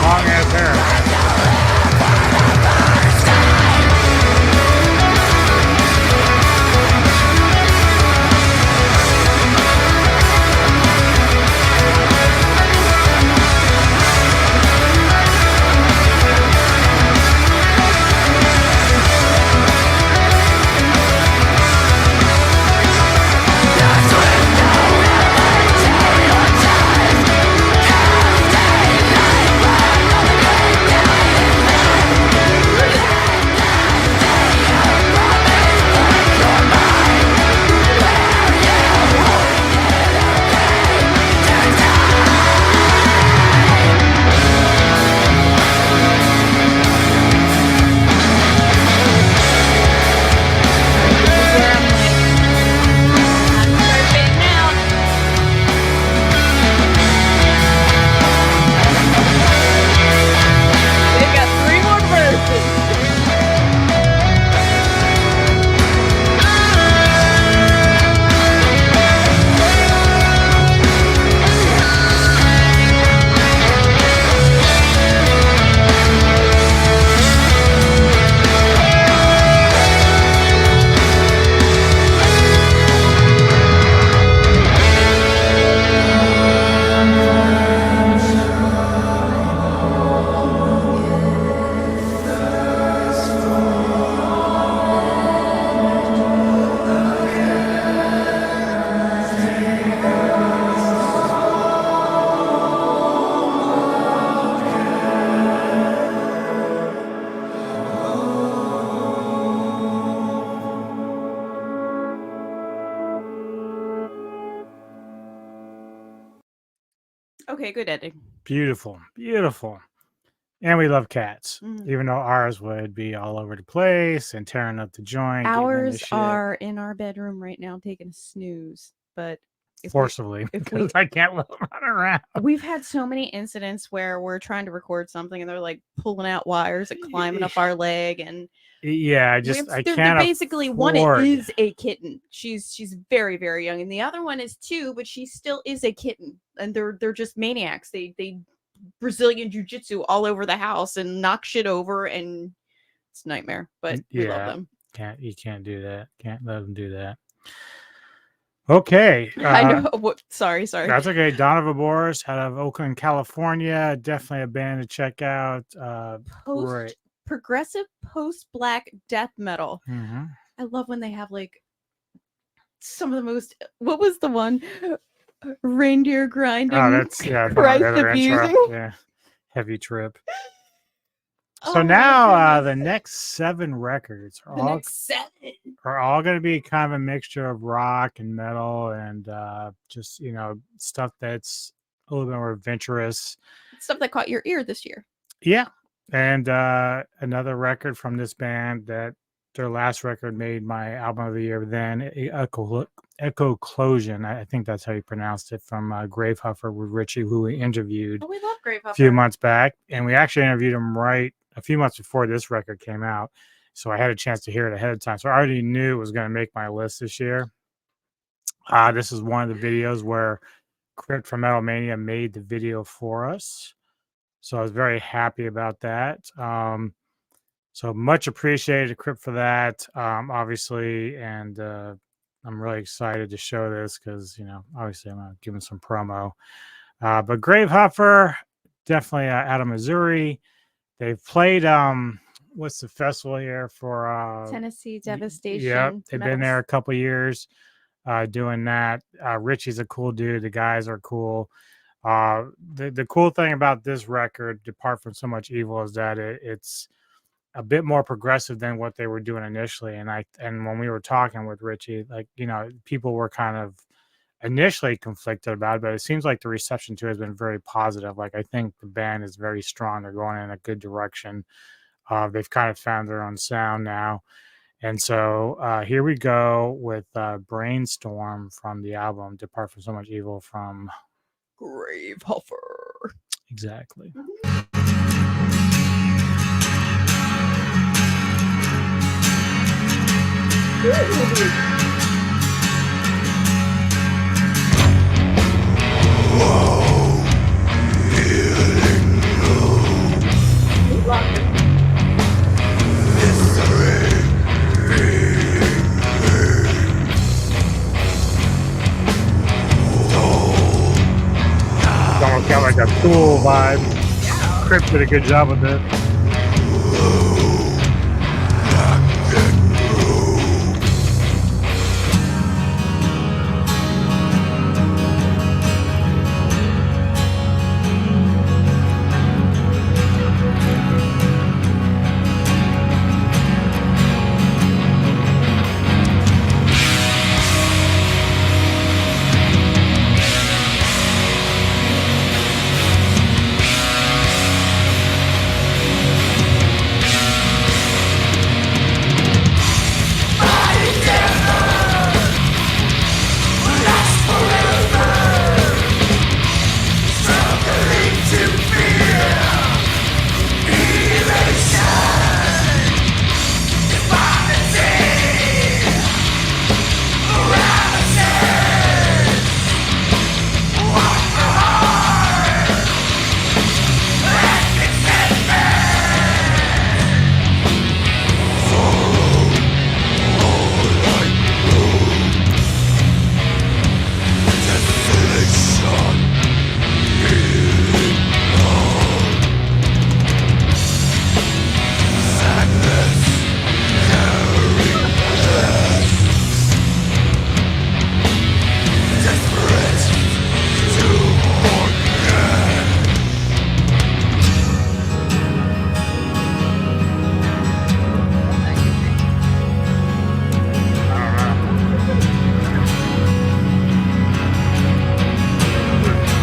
on there. Okay, good ending. Beautiful, beautiful. And we love cats, Mhm. even though ours would be all over the place and tearing up the joint. getting into Ours shit are in our bedroom right now taking a snooze, but if we, forcibly if we, because I can't let them run around. We've had so many incidents where we're trying to record something and they're like pulling out wires and climbing up our leg, and Yeah, I they're can't basically one afford. is a kitten. She's very very young, and the other one is 2, but she still is a kitten, and they're just maniacs. They Brazilian jiu-jitsu all over the house and knock shit over, and it's a nightmare. But we love them. You can't do that. Can't let them do that. Okay. I know. Sorry. That's okay. Donovan Boris out of Oakland, California. Definitely a band to check out. Great. Progressive post-black death metal. Mm-hmm. I love when they have like some of the most. What was the one? Reindeer grinding. Oh, that's Christ intro. abusing. Yeah, heavy trip. Oh So my now goodness. the next 7 records The next 7. are all going to be kind of a mixture of rock and metal and just stuff that's a little bit more adventurous. Stuff that caught your ear this year. Yeah, and another record from this band that their last record made my album of the year. Then Echoclosion, I think that's how you pronounced it, from Grave Huffer with Richie, who we interviewed Oh, we love Grave Huffer. a few months back, and we actually interviewed him right a few months before this record came out, so I had a chance to hear it ahead of time, so I already knew it was going to make my list this year. This is one of the videos where Crypt from Metal Mania made the video for us, so I was very happy about that. So much appreciated, Crypt, for that, obviously, and I'm really excited to show this because obviously I'm going to give him some promo. But Grave Huffer, definitely out of Missouri. They've played what's the festival here for Tennessee Devastation. Yeah, they've been there a couple years doing that. Richie's a cool dude. The guys are cool. The cool thing about this record, apart from So Much Evil, is that it's a bit more progressive than what they were doing initially. And when we were talking with Richie, people were kind of initially conflicted about it, but it seems like the reception to it has been very positive. I think the band is very strong. They're going in a good direction. They've kind of found their own sound now. And so here we go with Brainstorm from the album Depart from So Much Evil from Grave Huffer. Exactly. It's almost got like a cool vibe. Crypt did a good job with it.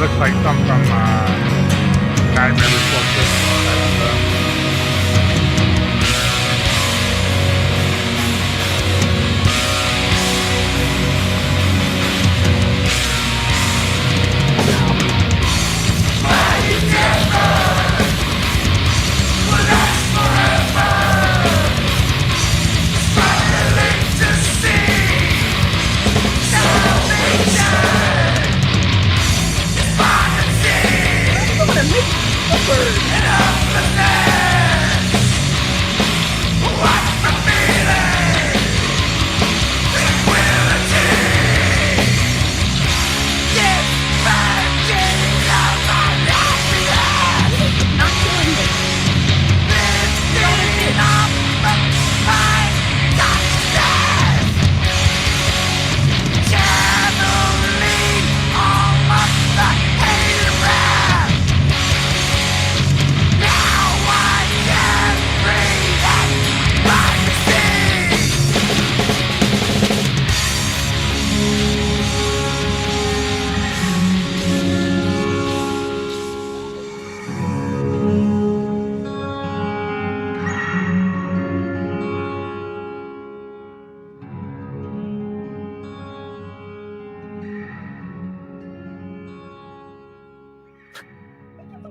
Looks like some from Nightmare Before Christmas. I don't know. What a mix.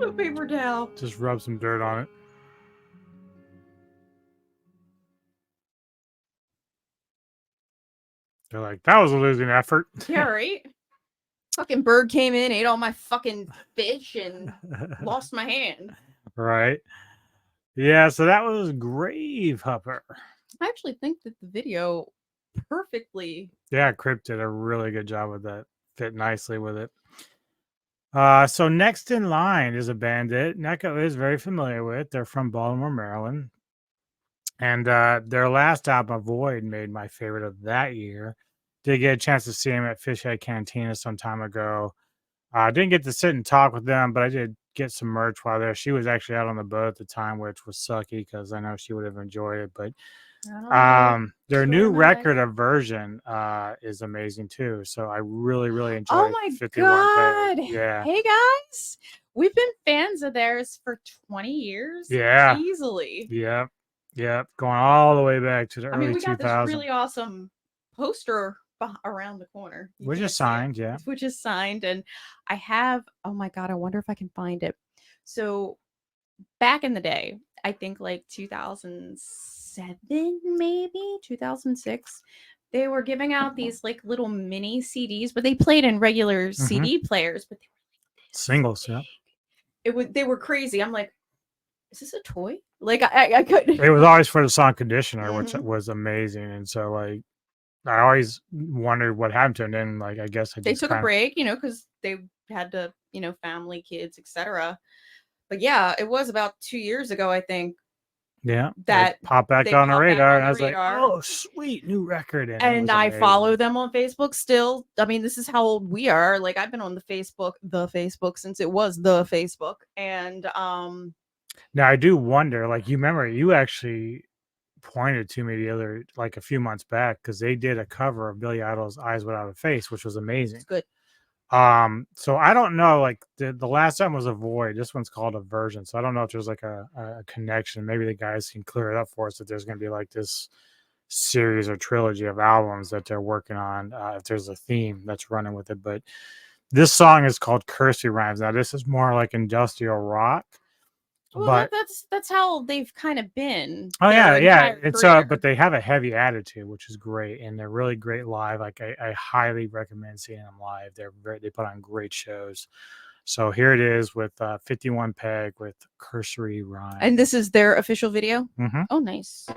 No paper towel. Just rub some dirt on it. They're like, that was a losing effort. Yeah, right? Fucking bird came in, ate all my fucking fish, and lost my hand. Right. Yeah, so that was Grave Hupper. I actually think that the video perfectly. Yeah, Crypt did a really good job with that. Fit nicely with it. So next in line is a band that Neko is very familiar with. They're from Baltimore, Maryland. And their last album, Void, made my favorite of that year. Did get a chance to see him at Fishhead Cantina some time ago. I didn't get to sit and talk with them, but I did get some merch while there. She was actually out on the boat at the time, which was sucky because I know she would have enjoyed it. But their new record, Aversion, is amazing too. So I really, really enjoyed. Oh my 51 god! Peg. Yeah. Hey guys, we've been fans of theirs for 20 years. Yeah. Easily. Yep. Yep. Going all the way back to the early 2000s. I mean, we got this really awesome poster around the corner, which is signed, yeah. Which is signed, and I have. Oh my god! I wonder if I can find it. So back in the day, I think like 2007, maybe 2006, they were giving out these like little mini CDs, but they played in regular CD players, but they were like singles, yeah. They were crazy. I'm like, is this a toy? Like I couldn't. It was always for the song Conditioner, which was amazing, and so like I always wondered what happened to it. And then like I guess they took a break, you know, because they had to, you know, family, kids, etc. But yeah, it was about 2 years ago, I think. Yeah, that popped back on the radar, and I was like, "Oh, sweet new record!" And I follow them on Facebook still. I mean, this is how old we are. Like, I've been on the Facebook since it was the Facebook. And now I do wonder, like, you remember you actually pointed to me like a few months back because they did a cover of Billy Idol's "Eyes Without a Face," which was amazing. It's good. So I don't know, like the last time was a Void. This one's called Aversion. So I don't know if there's like a connection. Maybe the guys can clear it up for us that there's going to be like this series or trilogy of albums that they're working on. If there's a theme that's running with it, but this song is called Cursory Rhymes. Now this is more like industrial rock. Well, but that's how they've kind of been. Oh yeah. And so, but they have a heavy attitude, which is great, and they're really great live. Like I highly recommend seeing them live. They put on great shows. So here it is with 51 Peg with Cursory Rhyme. And this is their official video. Oh, nice.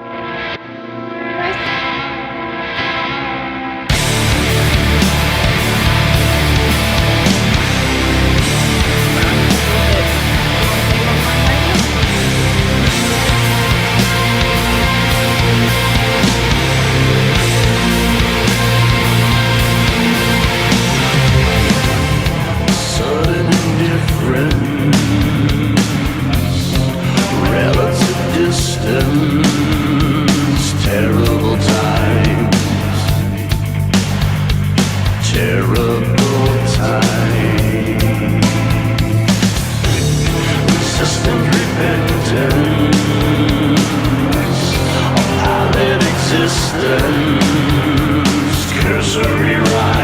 Cursory rhymes.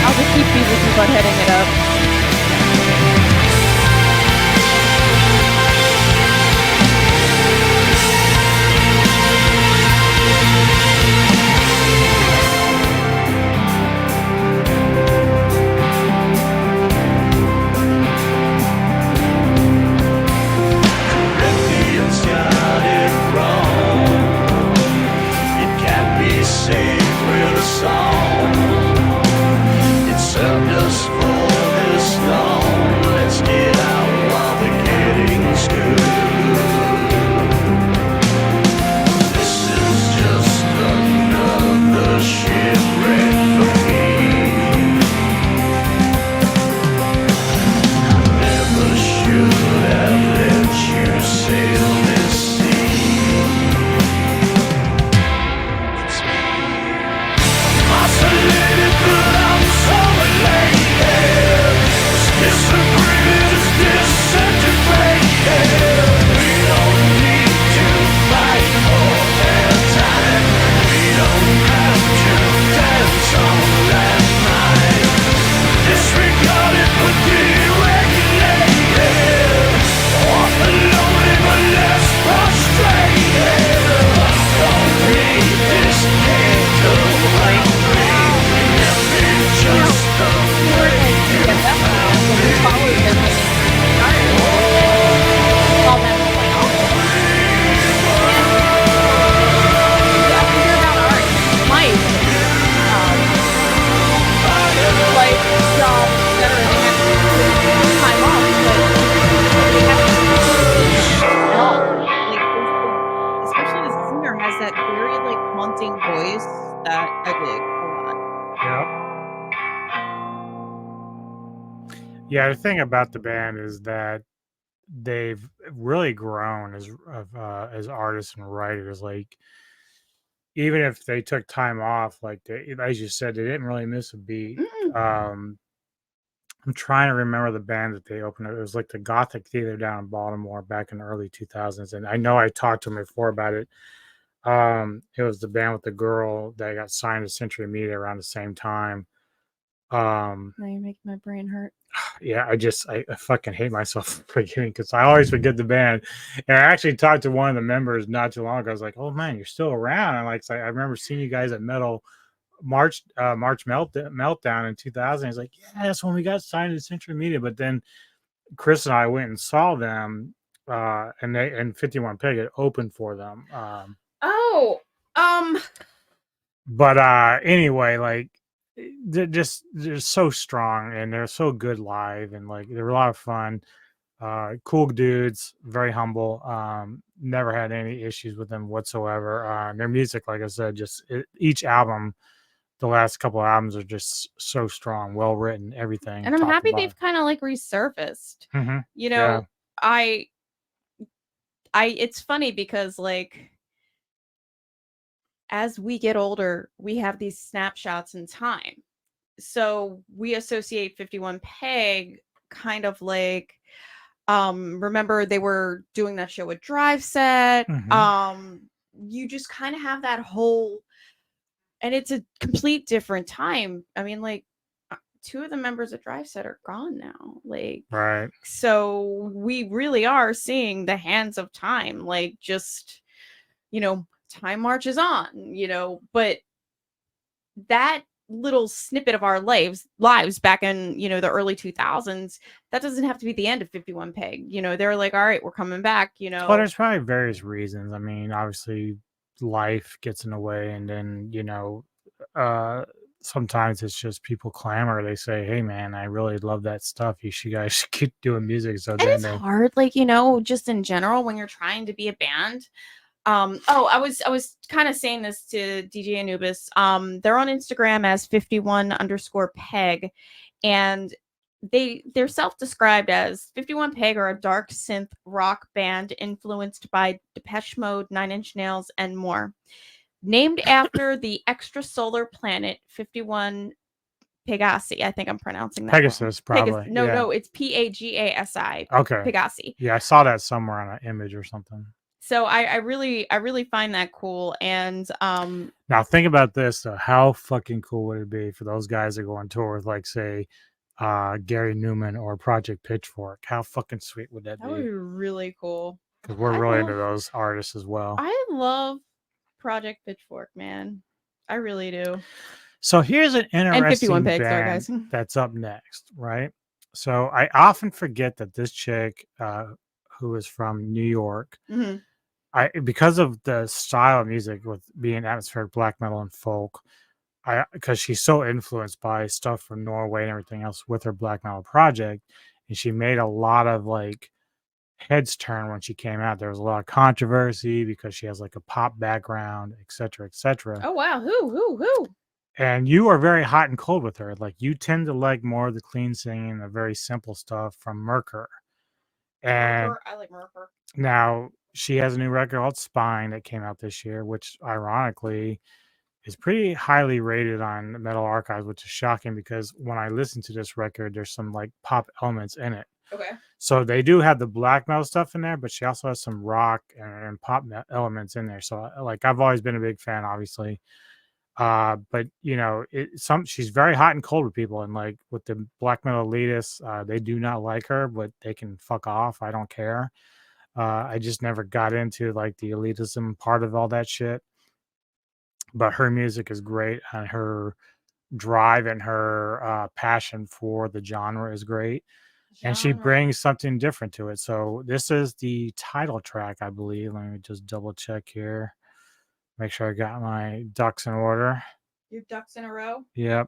I'll just keep Beavis and Butt heading it up. Corinthians got it wrong. It can't be saved with a song. It served us for this long. Let's get out while the getting's good. This is just another shipwreck for me. Never should have let you sail this sea. It's me. Isolated, but I'm so elated. Disagreement is disintegrated. We don't need to fight for their time. We don't have to dance on that night. Disregarded but deregulated. Often lonely but less frustrated. Don't need this kingdom like me. Never just the way you found me. Especially the singer has that very like haunting voice that I dig a lot. Yep. Yeah, the thing about the band is that they've really grown as artists and writers. Like, even if they took time off, like as you said, they didn't really miss a beat. I'm trying to remember the band that they opened. It was like the Gothic Theater down in Baltimore back in the early 2000s, and I know I talked to them before about it. It was the band with the girl that got signed to Century Media around the same time. Now you're making my brain hurt. Yeah, I fucking hate myself for forgetting, because I always forget the band. And I actually talked to one of the members not too long ago. I was like, "Oh man, you're still around!" And like, I remember seeing you guys at March Meltdown in 2000. He's like, "Yeah, that's when we got signed to Century Media." But then Chris and I went and saw them, and 51 Peg had opened for them. But anyway, like, they're so strong, and they're so good live, and like they're a lot of fun. Cool dudes, very humble. Never had any issues with them whatsoever. Their music, like I said, each album, the last couple of albums are just so strong, well written, everything. And I'm happy they've kind of like resurfaced. Mm-hmm. You know, yeah. It's funny because like as we get older, we have these snapshots in time. So we associate 51 Peg kind of like remember they were doing that show with Drive Set. You just kind of have that whole, and it's a complete different time. I mean, like, two of the members of Drive Set are gone now. Like, right. So we really are seeing the hands of time, like, just, you know, time marches on, you know, but that little snippet of our lives back in, you know, the early 2000s, that doesn't have to be the end of 51 Peg. You know, they're like, all right, we're coming back, you know. Well, there's probably various reasons. I mean, obviously life gets in the way, and then, you know, sometimes it's just people clamor. They say, "Hey man, I really love that stuff. You guys should keep doing music." So then it's hard, like, you know, just in general when you're trying to be a band. I was kind of saying this to DJ Anubis. They're on Instagram as 51_Peg, and they're self-described as 51 Peg, are a dark synth rock band influenced by Depeche Mode, Nine Inch Nails, and more. Named after the extrasolar planet 51 Pegasi. I think I'm pronouncing that Pegasus, wrong. probably. No, it's Pagasi. Okay. Pegasi. Yeah, I saw that somewhere on an image or something. So I really find that cool. And Now think about this though. How fucking cool would it be for those guys that go on tour with, like, say, Gary Newman or Project Pitchfork? How fucking sweet would that that would be be? really cool. Because we're really into those artists as well. I love Project Pitchfork, man. I really do. So here's an And interesting 51 Pigs, sorry, band guys. that's up next, right? So I often forget that this chick, who is from New York, hmm because of the style of music with being atmospheric black metal and folk, because she's so influenced by stuff from Norway and everything else with her black metal project, and she made a lot of like heads turn when she came out. There was a lot of controversy because she has like a pop background, etc., etc. Oh wow, who? And you are very hot and cold with her. Like, you tend to like more of the clean singing, the very simple stuff from Merker. And Merker, I like Merker. now she has a new record called Spine that came out this year, which ironically is pretty highly rated on Metal Archives, which is shocking because when I listen to this record, there's some like pop elements in it. Okay. So they do have the black metal stuff in there, but she also has some rock and pop elements in there. So like, I've always been a big fan, obviously. But you know, she's very hot and cold with people, and like with the black metal elitists, they do not like her, but they can fuck off. I don't care. I just never got into like the elitism part of all that shit. But her music is great, and her drive and her passion for the genre is great. And she brings something different to it. So this is the title track, I believe. Let me just double check here. Make sure I got my ducks in order. Your ducks in a row? Yep.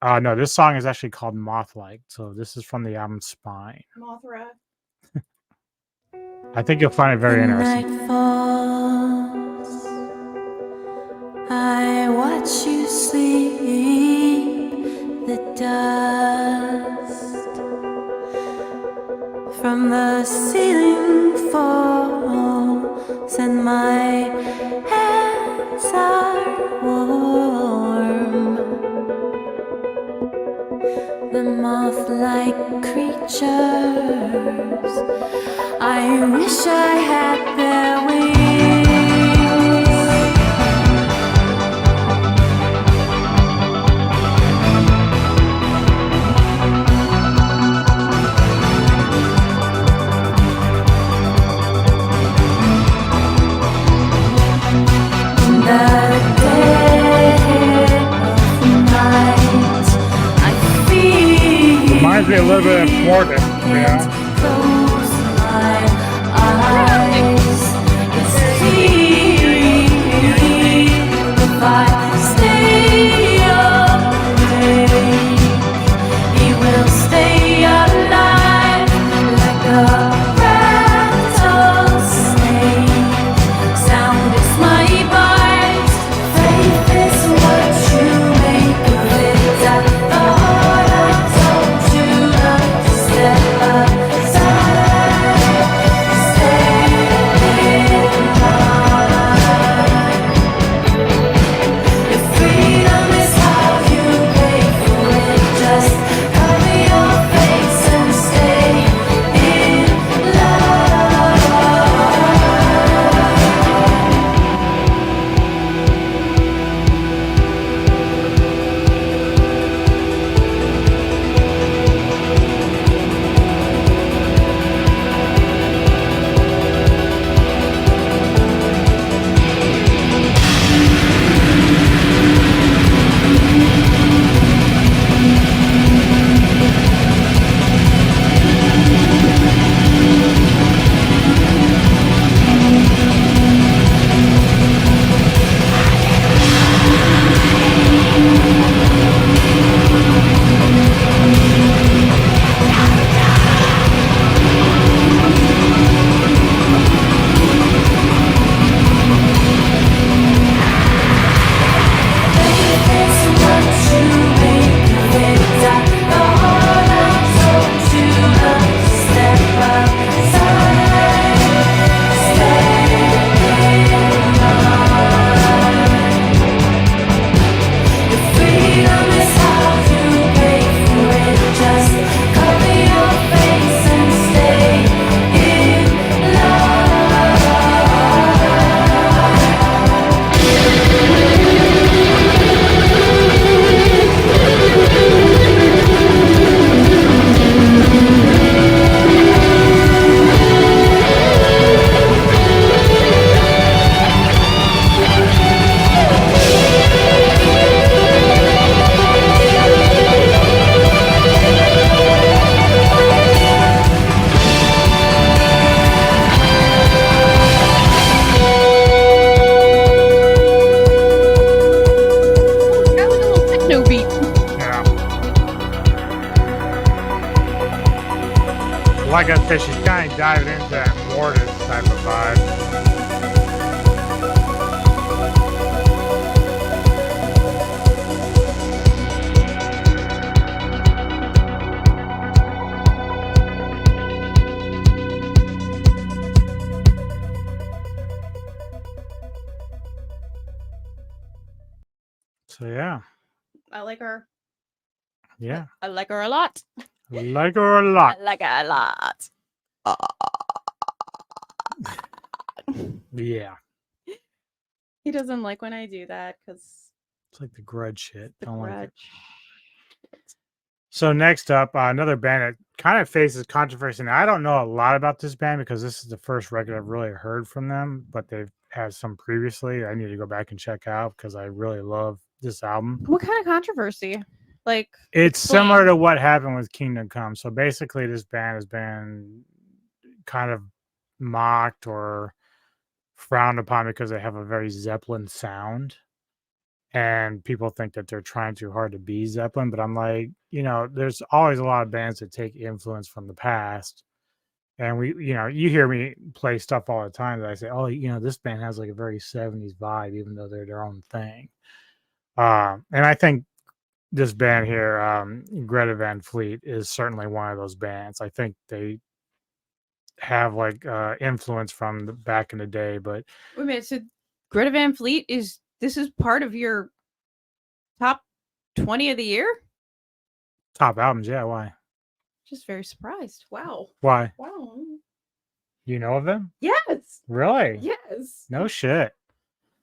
No, this song is actually called Moth-like. So this is from the album Spine. Mothra. I think you'll find it very interesting. Night falls, I watch you sleep. The dust from the ceiling falls, and my hands are warm. The moth-like creatures, I wish I had their wings. Reminds me a little bit of Morgan, you know? Close my eyes. It's eerie if I stay awake. He will stay alive like a rattlesnake. Sound is my bite. Faith is what you make of it. I thought I told you not to step aside. like I said, she's kind of diving into that Mortis type of vibe. So yeah, I like her. yeah, I like her a lot. like her a lot. I like her a lot. Yeah, He doesn't like when I do that because it's like the grudge shit. the Don't like it. grudge. So next up, another band that kind of faces controversy. Now, I don't know a lot about this band because this is the first record I've really heard from them, but they've had some previously. I need to go back and check out because I really love this album. What kind of controversy? Like, It's explain. similar to what happened with Kingdom Come. So basically, this band has been kind of mocked or frowned upon because they have a very Zeppelin sound. And people think that they're trying too hard to be Zeppelin, but I'm like, there's always a lot of bands that take influence from the past. And you hear me play stuff all the time that I say, oh, this band has like a very 70s vibe, even though they're their own thing. And I think this band here, Greta Van Fleet, is certainly one of those bands. I think they have like influence from back in the day, but Wait a minute. So Greta Van Fleet is part of your top 20 of the year? top albums, yeah. Why? Just very surprised. Wow. Why? Wow. You know of them? Yes. Really? Yes. No shit.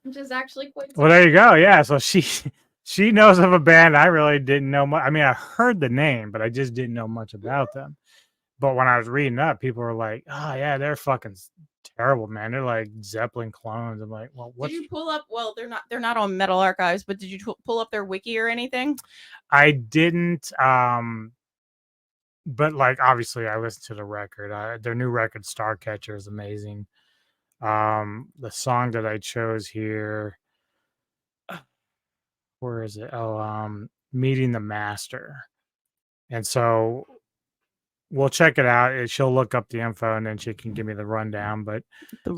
I'm just actually quite Well, there you go. Yeah, so she knows of a band I really didn't know much. I mean, I heard the name, but I just didn't know much about them. But when I was reading up, people were like, "Oh yeah, they're fucking terrible, man. They're like Zeppelin clones." I'm like, "Well, what?" Did you pull up? Well, they're not on Metal Archives, but did you pull up their wiki or anything? I didn't. But like obviously, I listened to the record. Their new record, Starcatcher, is amazing. The song that I chose here, where is it? Oh, Meeting the Master. And so we'll check it out. She'll look up the info and then she can give me the rundown. But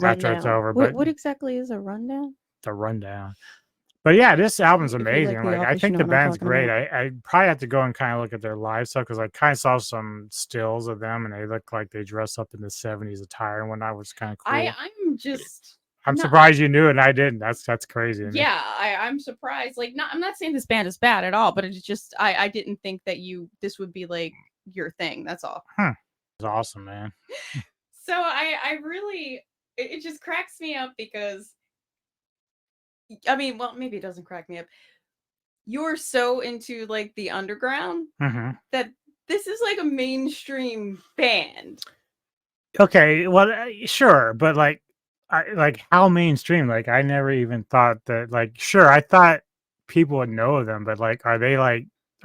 after it's over, What exactly is a rundown? the rundown. But yeah, this album's If you amazing. like The Like I Office, think you the know what I'm band's talking great. about. I probably have to go and kind of look at their live stuff because I kind of saw some stills of them and they look like they dress up in the 70s attire and whatnot, which is kind of cool. I'm surprised you knew it and I didn't. That's crazy. To me. Yeah, I'm surprised. Like, I'm not saying this band is bad at all, but it's just I didn't think that this would be like your thing. That's all. It's awesome, man. So I really it just cracks me up because I mean, well, maybe it doesn't crack me up. You're so into like the underground that this is like a mainstream band. Okay, well, sure, but like how mainstream? Like I never even thought that. Like, sure, I thought people would know them, but like, are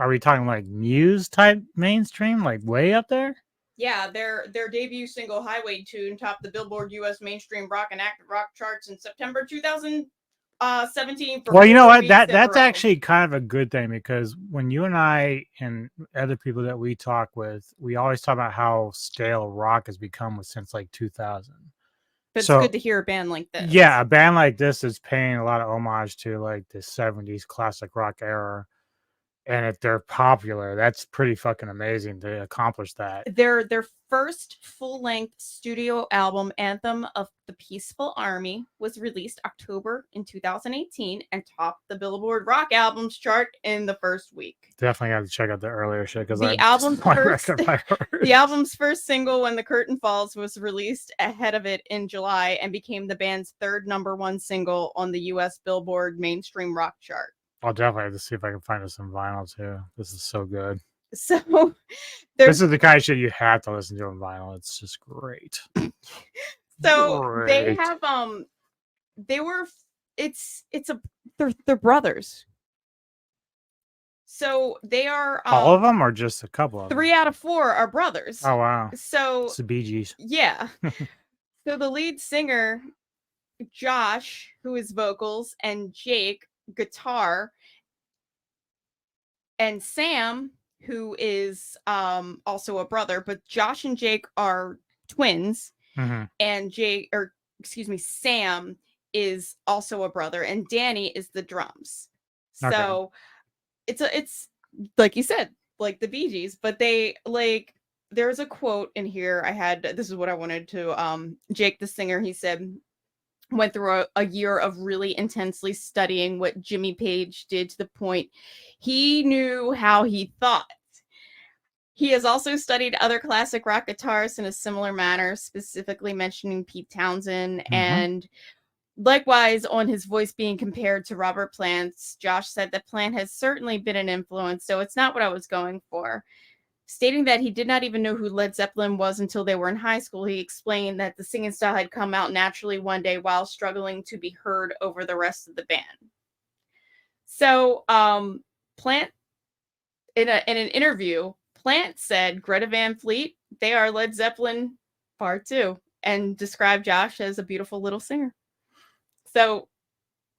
we talking like Muse type mainstream, like way up there? Yeah, their debut single "Highway Tune" topped the Billboard U.S. mainstream rock and active rock charts in September 2017. Well, you know what? That's actually kind of a good thing because when you and I and other people that we talk with, we always talk about how stale rock has become since like 2000. But it's good to hear a band like this. Yeah, a band like this is paying a lot of homage to like the 70s classic rock era. And if they're popular, that's pretty fucking amazing to accomplish that. Their first full-length studio album, Anthem of the Peaceful Army, was released October in 2018 and topped the Billboard Rock Albums chart in the first week. Definitely got to check out the earlier shit because the album's first single, "When the Curtain Falls," was released ahead of it in July and became the band's third #1 single on the U.S. Billboard mainstream rock chart. I'll definitely have to see if I can find us some vinyl too. This is so good. So this is the kind of shit you have to listen to on vinyl. It's just great. So they have they're brothers. So they are all of them or just a couple of them? 3 out of 4 are brothers. Oh wow. So it's the Bee Gees. Yeah. So the lead singer, Josh, who is vocals, and Jake, guitar, and Sam, who is also a brother, but Josh and Jake are twins, and Sam is also a brother, and Danny is the drums. So it's like you said, like the Bee Gees, but they like there's a quote in here this is what I wanted to Jake the singer, he said, went through a year of really intensely studying what Jimmy Page did to the point he knew how he thought. He has also studied other classic rock guitarists in a similar manner, specifically mentioning Pete Townsend. And likewise, on his voice being compared to Robert Plant's, Josh said that Plant has certainly been an influence, so it's not what I was going for. Stating that he did not even know who Led Zeppelin was until they were in high school, he explained that the singing style had come out naturally one day while struggling to be heard over the rest of the band. So, Plant, in an interview, Plant said Greta Van Fleet, they are Led Zeppelin Part 2, and described Josh as a beautiful little singer. So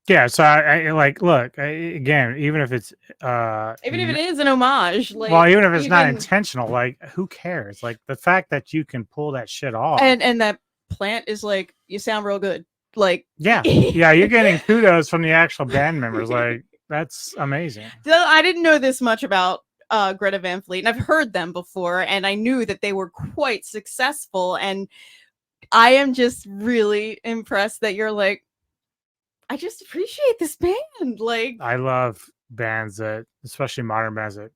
yeah, so I like look again, even if it's even if it is an homage, like, well, even if it's not intentional, like who cares? Like the fact that you can pull that shit off, and that Plant is like, you sound real good, like yeah, you're getting kudos from the actual band members, like that's amazing. So I didn't know this much about Greta Van Fleet, and I've heard them before, and I knew that they were quite successful, and I am just really impressed that you're like, I just appreciate this band. Like, I love bands that, especially modern bands, that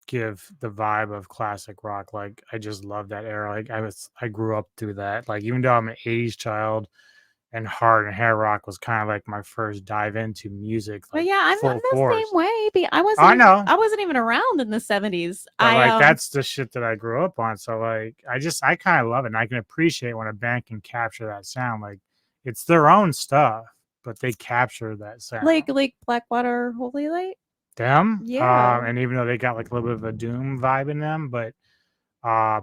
give the vibe of classic rock. Like, I just love that era. Like, I grew up through that. Like, even though I'm an 80s child, and hard and hair rock was kind of like my first dive into music. Like, but yeah, I'm full the force. same way. I wasn't even around in the 70s. But that's the shit that I grew up on. So like, I kind of love it. And I can appreciate when a band can capture that sound. Like, it's their own stuff, but they capture that sound. Like Blackwater Holy Light. Them, yeah. And even though they got like a little bit of a doom vibe in them, but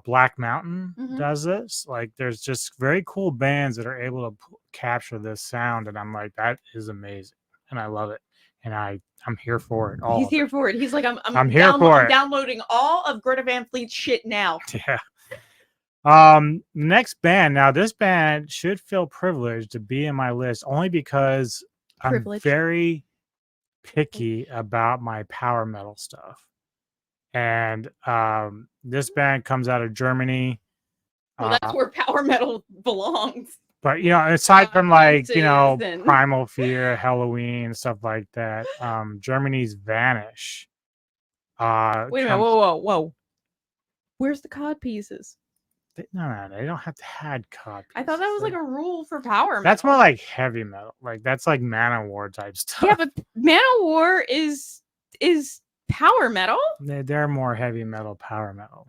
Black Mountain does this. Like, there's just very cool bands that are able to capture this sound, and I'm like, that is amazing, and I love it, and I'm here for it. He's here for it. He's like, I'm here for it. I'm downloading all of Greta Van Fleet's shit now. Yeah. Next band. Now, this band should feel privileged to be in my list only because I'm very picky about my power metal stuff. And this band comes out of Germany. Well, that's where power metal belongs. But, you know, aside from like, you know, Primal Fear, Halloween, stuff like that, Germany's Vanish. Wait a minute, whoa. Where's the cod pieces? No, they don't have to have cod pieces. I thought that was like a rule for power metal. That's more like heavy metal. Like, that's like Manowar type stuff. Yeah, but Manowar is power metal. They're more heavy metal, power metal.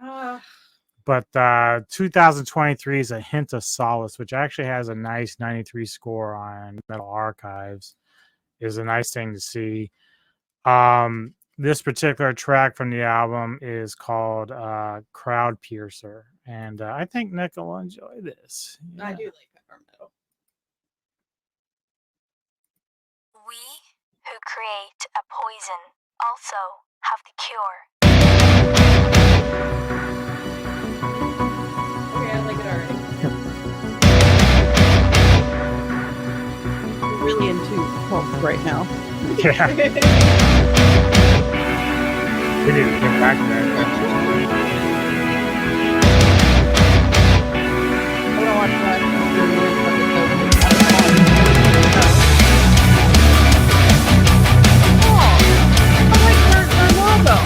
But 2023 is A Hint of Solace, which actually has a nice 93 score on Metal Archives. Is a nice thing to see. This particular track from the album is called Crowd Piercer, and I think Nick will enjoy this. Yeah. I do like power metal. We who create a poison also have the cure. Okay, I like it already. You're really into pulp right now. Yeah. We need to get back there. I don't watch that. Oh, I like her logo.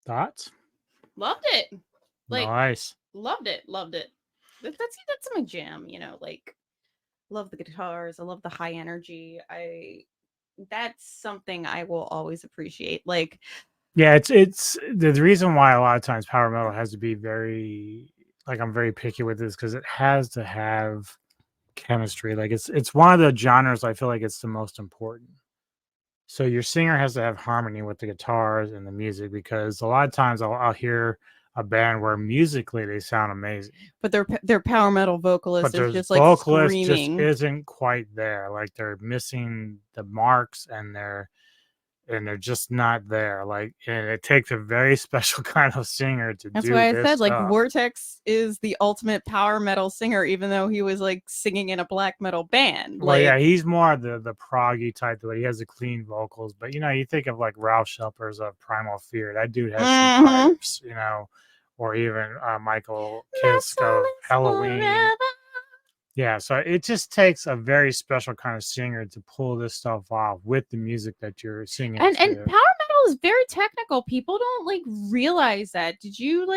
Thoughts? Loved it. Like, Nice. loved it. That's my jam. Like, love the guitars. I love the high energy. That's something I will always appreciate. Like, Yeah, it's the reason why a lot of times power metal has to be very, like, I'm very picky with this because it has to have chemistry. Like, it's one of the genres I feel like it's the most important. So your singer has to have harmony with the guitars and the music, because a lot of times I'll hear a band where musically they sound amazing, but their power metal vocalist but is their just like vocalist just screaming. isn't quite there. Like, they're missing the marks, and they're just not there. Like, and it takes a very special kind of singer to That's do why I this said, like, stuff. Vortex is the ultimate power metal singer, even though he was like singing in a black metal band. Well, Like, yeah, he's more the proggy type. He has the clean vocals, but you think of like Ralph Shelpers of Primal Fear. That dude has some pipes, or even Michael Kiske of Halloween. forever. Yeah, so it just takes a very special kind of singer to pull this stuff off with the music that you're singing And to. power metal is very technical. People don't like realize that. Did you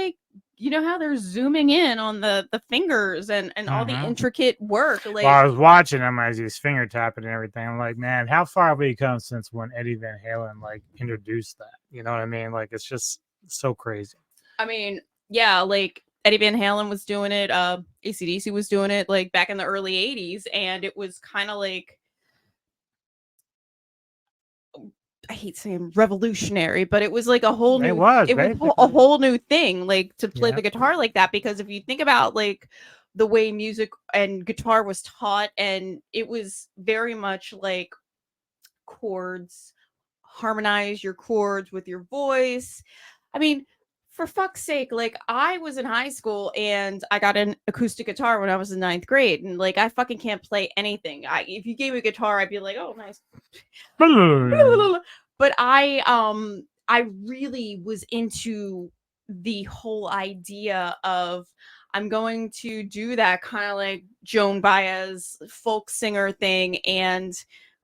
how they're zooming in on the fingers and all the intricate work? Like, well, I was watching him as he's finger tapping and everything. I'm like, man, how far have we come since when Eddie Van Halen like introduced that? You know what I mean? Like, it's just so crazy. I mean, yeah, like Eddie Van Halen was doing it. AC/DC was doing it like back in the early 80s. And it was kind of like, I hate saying revolutionary, but it was like a whole new, it was a whole new thing, like, to play the guitar like that. Because if you think about like the way music and guitar was taught, and it was very much like chords, harmonize your chords with your voice. I mean, for fuck's sake, like, I was in high school and I got an acoustic guitar when I was in 9th grade, and like, I fucking can't play anything. If you gave me a guitar, I'd be like, oh, nice. But I really was into the whole idea of, I'm going to do that kind of like Joan Baez folk singer thing. And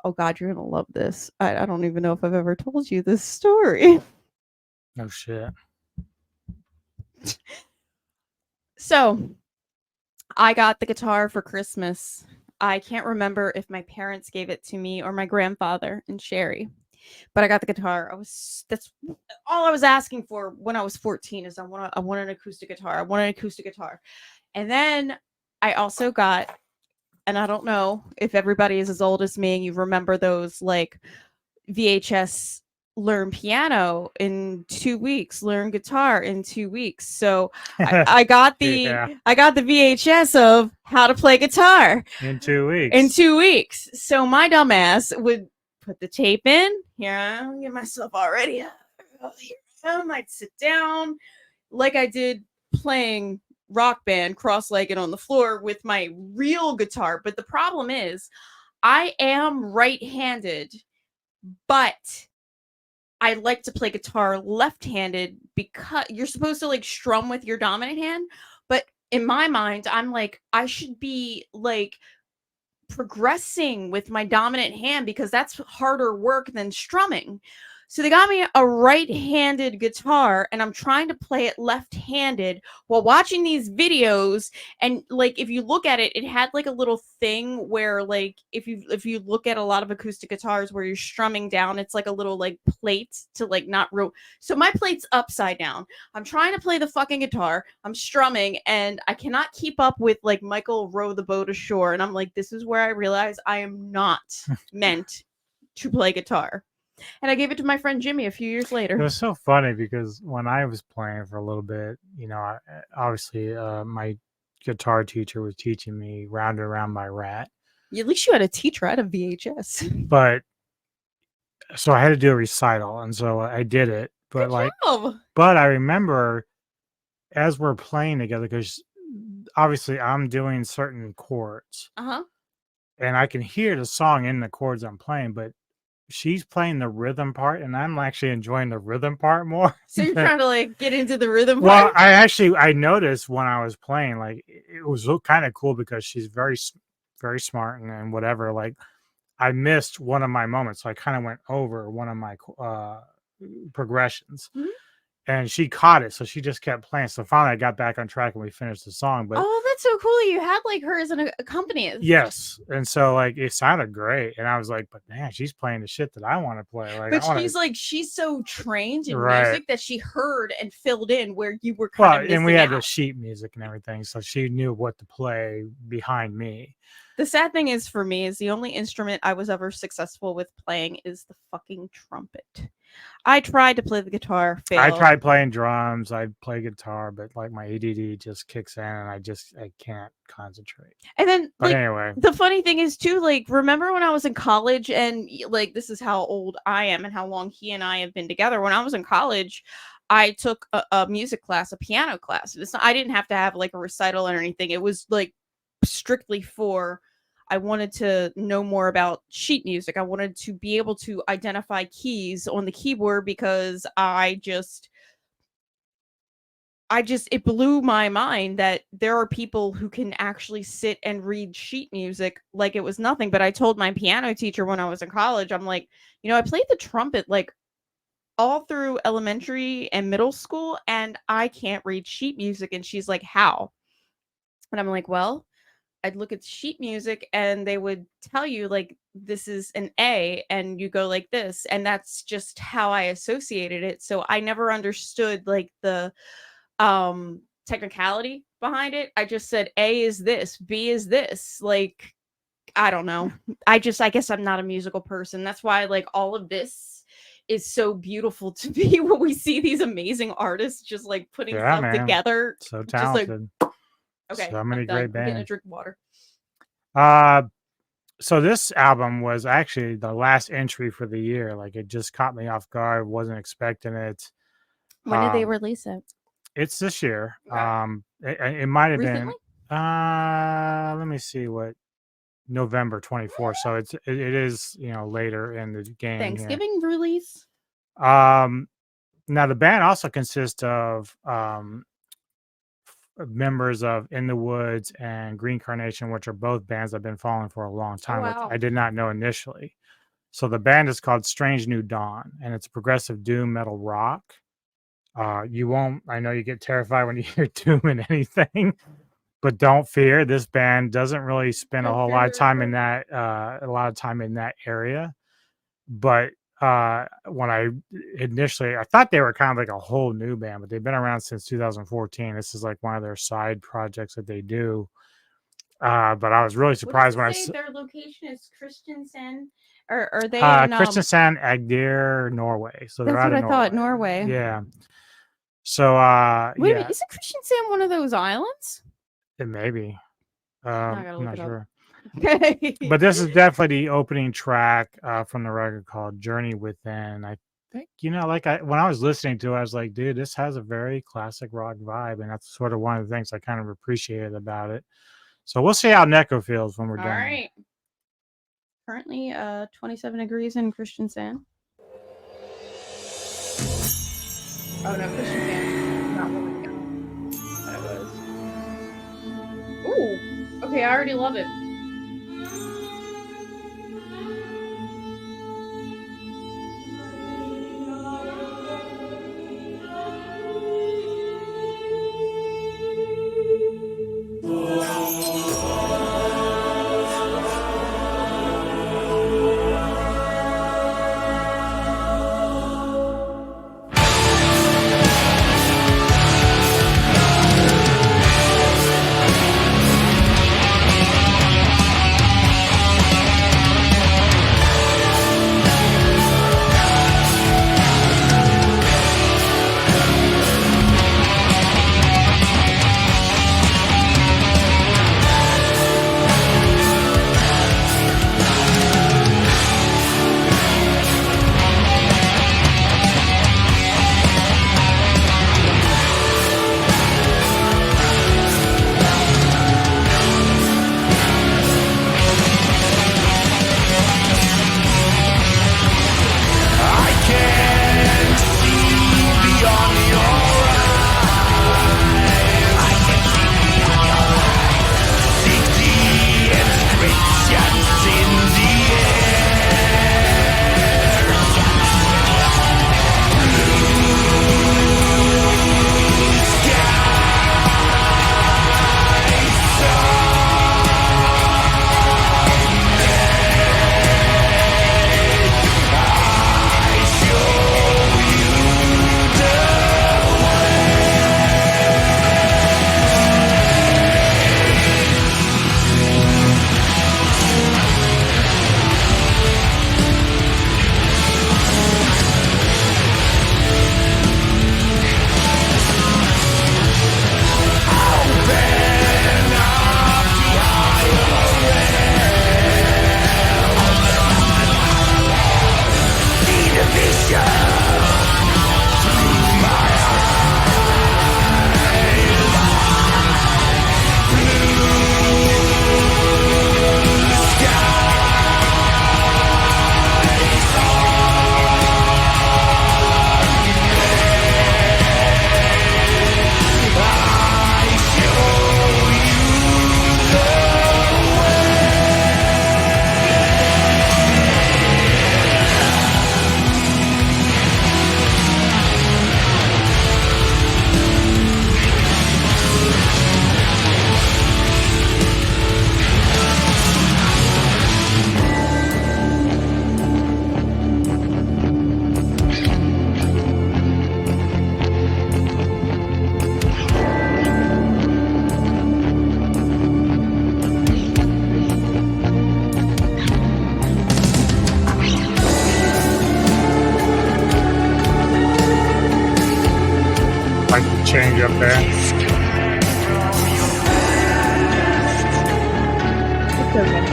oh God, you're gonna love this. I don't even know if I've ever told you this story. No shit. So I got the guitar for Christmas. I can't remember if my parents gave it to me or my grandfather and Sherry, but I got the guitar. That's all I was asking for when I was 14, is I want an acoustic guitar. I want an acoustic guitar. And then I also got, and I don't know if everybody is as old as me and you remember those like VHS learn piano in 2 weeks, learn guitar in 2 weeks. So I got the VHS of how to play guitar in 2 weeks. In 2 weeks. So my dumbass would put the tape in. Here, I'll get myself all ready. Here I am. I'd sit down like I did playing Rock Band, cross-legged on the floor with my real guitar. But the problem is, I am right-handed, but I like to play guitar left-handed because you're supposed to like strum with your dominant hand. But in my mind, I'm like, I should be like progressing with my dominant hand because that's harder work than strumming. So they got me a right-handed guitar, and I'm trying to play it left-handed while watching these videos. And like, if you look at it, it had like a little thing where like, if you look at a lot of acoustic guitars where you're strumming down, it's like a little like plate to like not roll. So my plate's upside down. I'm trying to play the fucking guitar. I'm strumming, and I cannot keep up with like Michael row the boat ashore. And I'm like, this is where I realize I am not meant to play guitar. And I gave it to my friend Jimmy a few years later. It was so funny because when I was playing for a little bit, obviously my guitar teacher was teaching me Round and Round by Rat. At least you had a teacher. I had a VHS. But so I had to do a recital, and so I did it. But but I remember as we're playing together, because obviously I'm doing certain chords. And I can hear the song in the chords I'm playing, but she's playing the rhythm part, and I'm actually enjoying the rhythm part more. So you're trying to like get into the rhythm part? part? I noticed when I was playing, like, it was kind of cool because she's very, very smart and whatever. Like, I missed one of my moments, so I kind of went over one of my progressions. and she caught it, so she just kept playing. So finally, I got back on track and we finished the song. But Oh, that's so cool! You had like her as an accompanist. yes, and so like it sounded great, and I was like, but man, she's playing the shit that I want to play. Like, But I wanna... she's so trained in Right. music that she heard and filled in where you were Well, kind of missing and we had out. the sheet music and everything, so she knew what to play behind me. The sad thing is for me is the only instrument I was ever successful with playing is the fucking trumpet. I tried to play the guitar, failed. I tried playing drums, I play guitar, but like my ADD just kicks in and I can't concentrate. And then But like anyway, the funny thing is too, like, remember when I was in college and like this is how old I am and how long he and I have been together. When I was in college, I took a music class, a piano class. I didn't have to have like a recital or anything. It was like strictly for I wanted to know more about sheet music. I wanted to be able to identify keys on the keyboard because it blew my mind that there are people who can actually sit and read sheet music like it was nothing. But I told my piano teacher when I was in college, I'm like, I played the trumpet like all through elementary and middle school, and I can't read sheet music. And she's like, how? And I'm like, well, I'd look at sheet music and they would tell you like this is an A and you go like this, and that's just how I associated it. So I never understood like the technicality behind it. I just said A is this, B is this. Like, I don't know. I guess I'm not a musical person. That's why like all of this is so beautiful to me when we see these amazing artists just like putting stuff together. So just like talented. okay, So many great I'm getting a bands. drink of water. So this album was actually the last entry for the year. Like it just caught me off guard. Wasn't expecting it. When did they release it? It's this year. It might have Recently? been. Let me see what November 24th. So it is later in the game. Thanksgiving release. Now the band also consists of members of In the Woods and Green Carnation, which are both bands I've been following for a long time. Wow. I did not know initially. So the band is called Strange New Dawn, and it's progressive doom metal rock. I know you get terrified when you hear doom in anything, but don't fear. This band doesn't really spend a lot of time in that area. But when I thought they were kind of like a whole new band, but they've been around since 2014. This is like one of their side projects that they do. But I was really surprised when I saw their location is Kristiansand, or are they in Kristiansand, Agder, Norway. So that's they're out what of I thought, Norway. Yeah. So Wait a minute, isn't Kristiansand one of those islands? It may be. I'm not sure. Okay. But this is definitely the opening track from the record called Journey Within. I think, when I was listening to it, I was like, dude, this has a very classic rock vibe. And that's sort of one of the things I kind of appreciated about it. So we'll see how Neko feels when we're done. All right. Currently 27 degrees in Kristiansand. Oh no, Kristiansand. Not what we got. That it was. Ooh. Okay, I already love it. you up there. It's okay.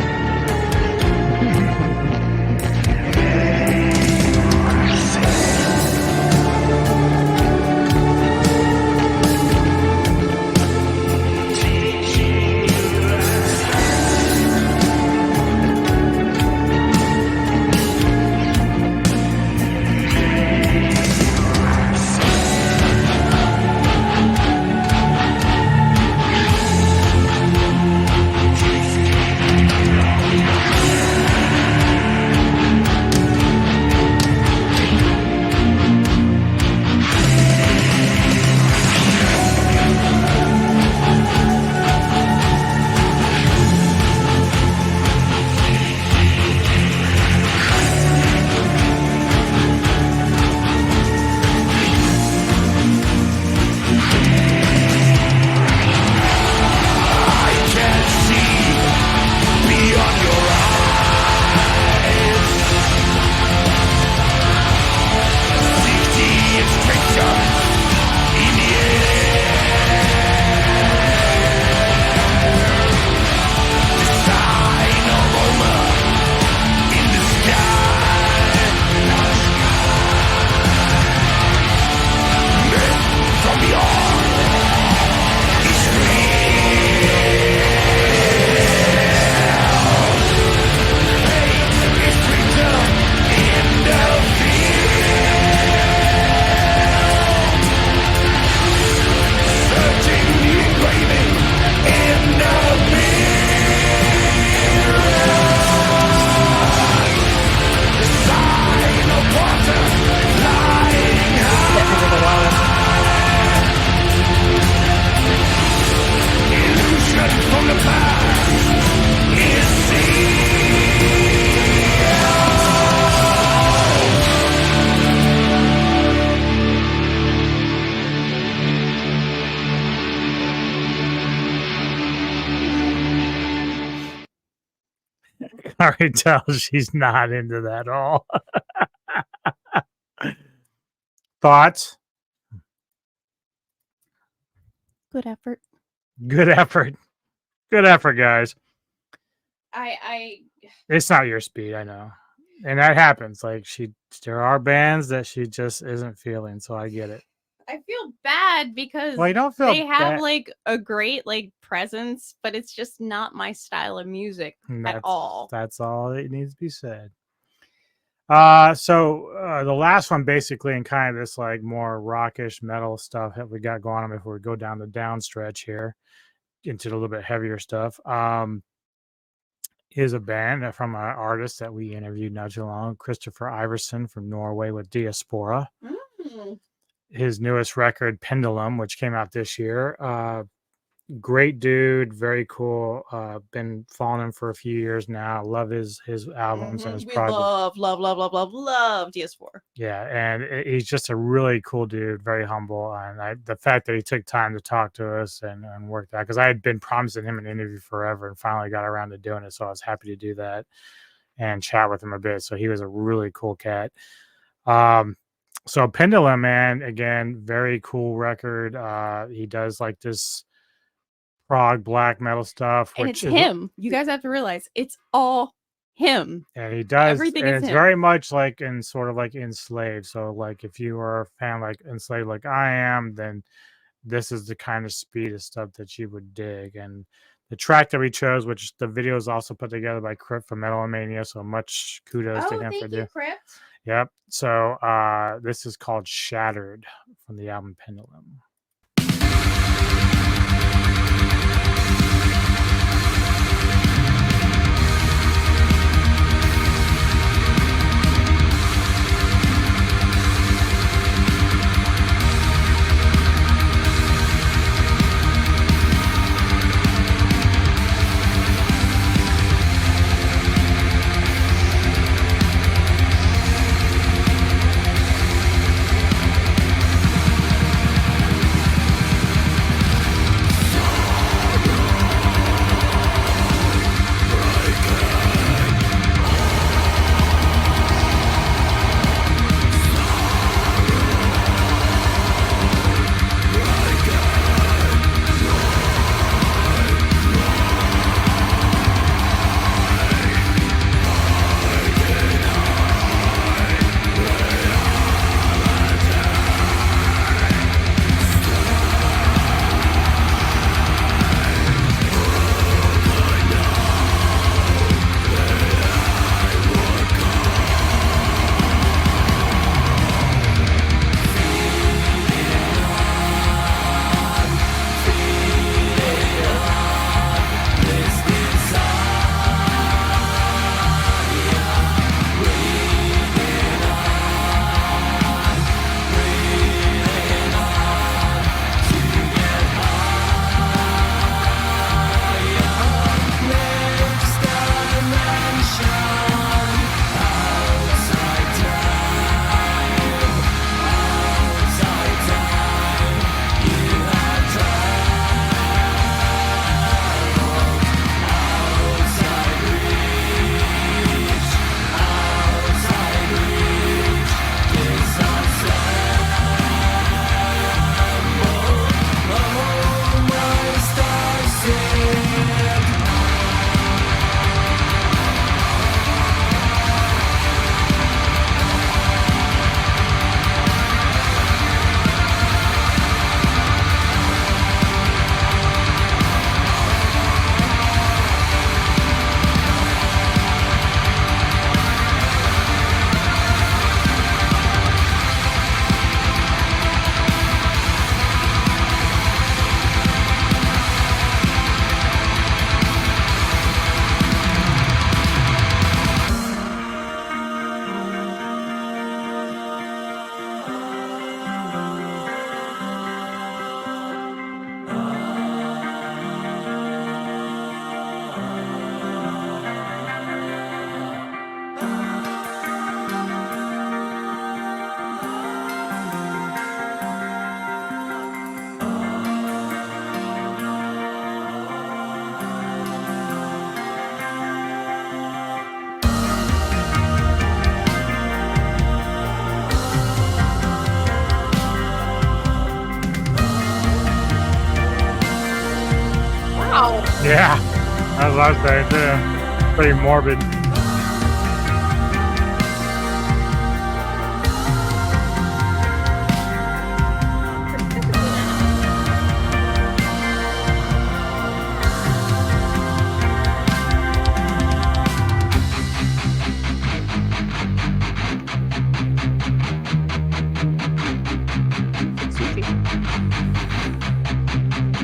I already tell she's not into that at all. Thoughts? Good effort. Good effort. Good effort, guys. I It's not your speed, I know. And that happens. Like there are bands that she just isn't feeling, so I get it. I feel bad because Well, you don't feel they have bad. like a great like presence, but it's just not my style of music at all. That's all that needs to be said. So the last one basically in kind of this like more rockish metal stuff that we got going on before we go down the down stretch here into the little bit heavier stuff. Is a band from an artist that we interviewed not too long, Christopher Iverson from Norway with Diaspora. His newest record, Pendulum, which came out this year. Great dude, very cool. Been following him for a few years now. Love his albums and his We projects. love DS4. Yeah, and he's just a really cool dude, very humble. And the fact that he took time to talk to us and work that, because I had been promising him an interview forever and finally got around to doing it. So I was happy to do that and chat with him a bit. So he was a really cool cat. So Pendulum, man, again, very cool record. He does like this prog black metal stuff, And which it's him. You guys have to realize it's all him. And he does Everything and is it's him. very much like in sort of like Enslaved. So like if you are a fan like Enslaved like I am, then this is the kind of speed of stuff that you would dig. And the track that we chose, which the video is also put together by Crypt from Metal Mania, so much kudos to him for doing. Crypt. Yep. So this is called Shattered from the album Pendulum. That's what I was saying too. Pretty morbid.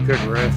Good riff.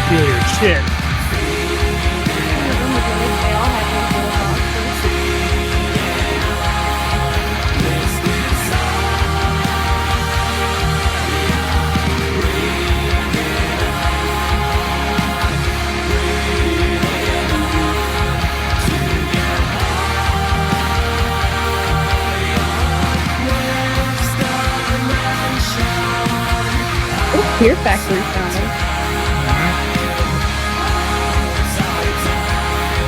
Feel your shit. Fear Factory sounding.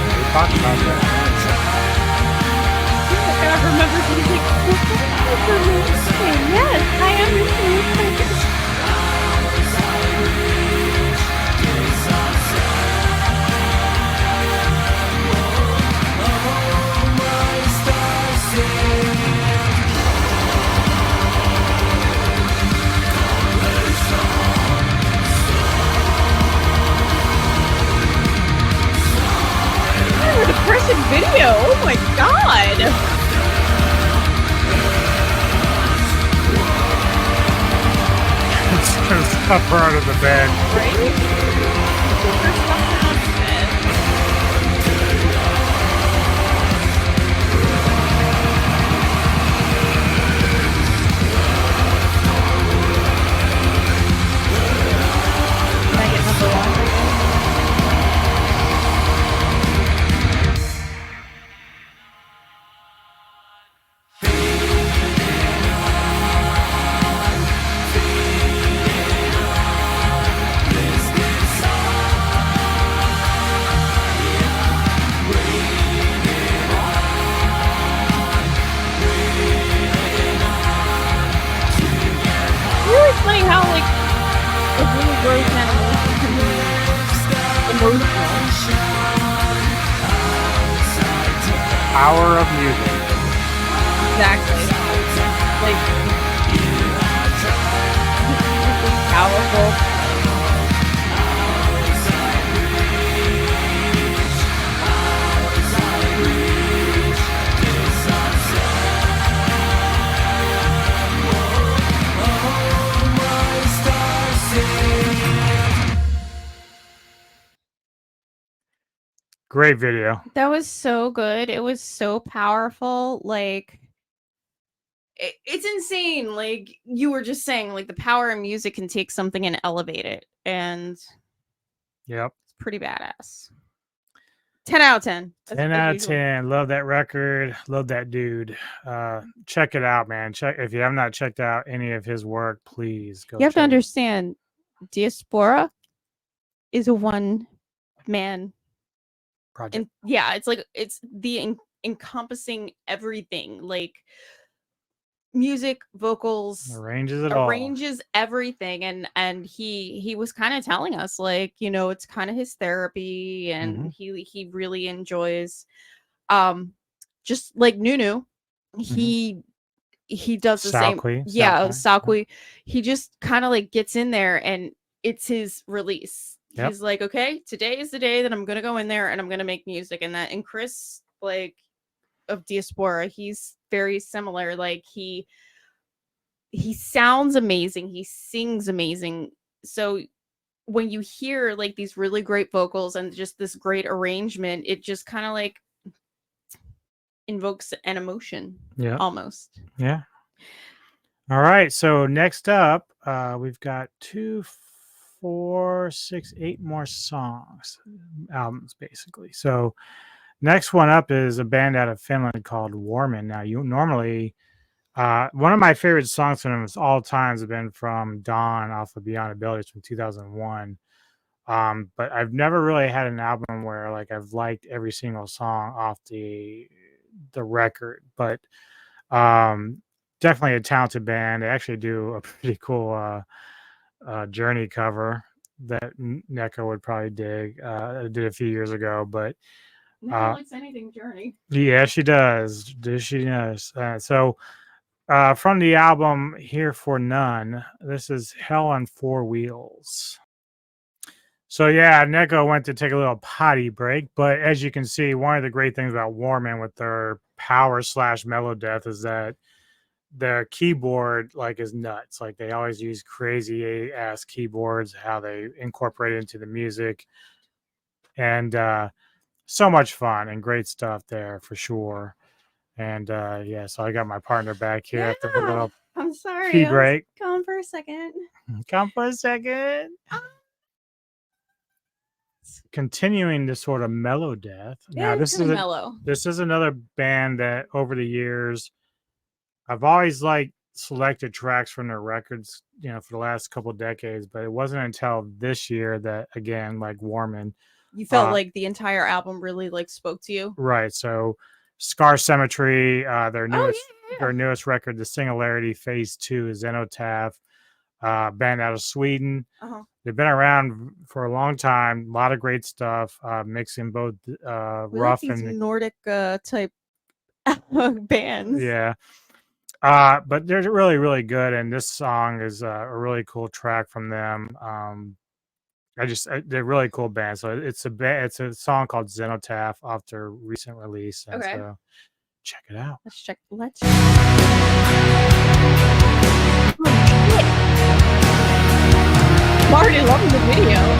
We talked about that. I remember being like, yes, I understand. Depressing video. Oh my god. It's gonna stop her out of the bed. Can I get number one? Really funny how like a really gross animal can be emotional. Power of music. Exactly. Like powerful. Great video. That was so good. It was so powerful. Like it's insane. Like you were just saying, like the power of music can take something and elevate it, and Yep. it's pretty badass. 10 out of 10. 10 out of 10. Love that record. Love that dude. Check it out, man. Check if you have not checked out any of his work, please go. You have to check it. understand, Diaspora is a one man Project. and yeah, it's like it's the encompassing everything, like music, vocals, Arranges it all. arranges everything, and he was kind of telling us, like, you know, it's kind of his therapy, and he really enjoys just like Nunu. He does the Salqui, same. Yeah, Salqui. Salqui. He just kind of like gets in there and it's his release. Yep. He's like, okay, today is the day that I'm gonna go in there and I'm gonna make music. And Chris, like, of Diaspora, he's very similar. Like he sounds amazing, he sings amazing. So when you hear like these really great vocals and just this great arrangement, it just kind of like invokes an emotion. Yeah. Almost. Yeah. All right. So next up, we've got 2, 4, 6, 8 more albums, basically. So next one up is a band out of Finland called Warman. Now, you normally, one of my favorite songs from them of all times have been from Dawn off of Beyond Abilities from 2001. But I've never really had an album where like I've liked every single song off the record. But definitely a talented band. They actually do a pretty cool Journey cover that Neko would probably dig. I did a few years ago, but Never likes anything Journey. yeah, she does. She does. So from the album Here for None, this is Hell on Four Wheels. So yeah, Neko went to take a little potty break, but as you can see, one of the great things about Warman with their power / mellow death is that their keyboard like is nuts. Like they always use crazy ass keyboards, how they incorporate it into the music, and so much fun and great stuff there for sure. And yeah, so I got my partner back here after a little I'm sorry. pee break. Gone for a second. Come for a second. Continuing this sort of mellow death. Yeah, Now this is mellow. This is another band that over the years I've always like selected tracks from their records, for the last couple of decades, but it wasn't until this year that again, like Warman, You felt like the entire album really like spoke to you. right? So Scar Cemetery, their newest record, The Singularity Phase 2 is Zenotaph, band out of Sweden. They've been around for a long time. A lot of great stuff, mixing both rough and Nordic type bands. Yeah. But they're really, really good. And this song is a really cool track from them. They're really cool band. So it's a song called Zenotaph off their recent release. And so check it out. Let's check. I'm already loving the video.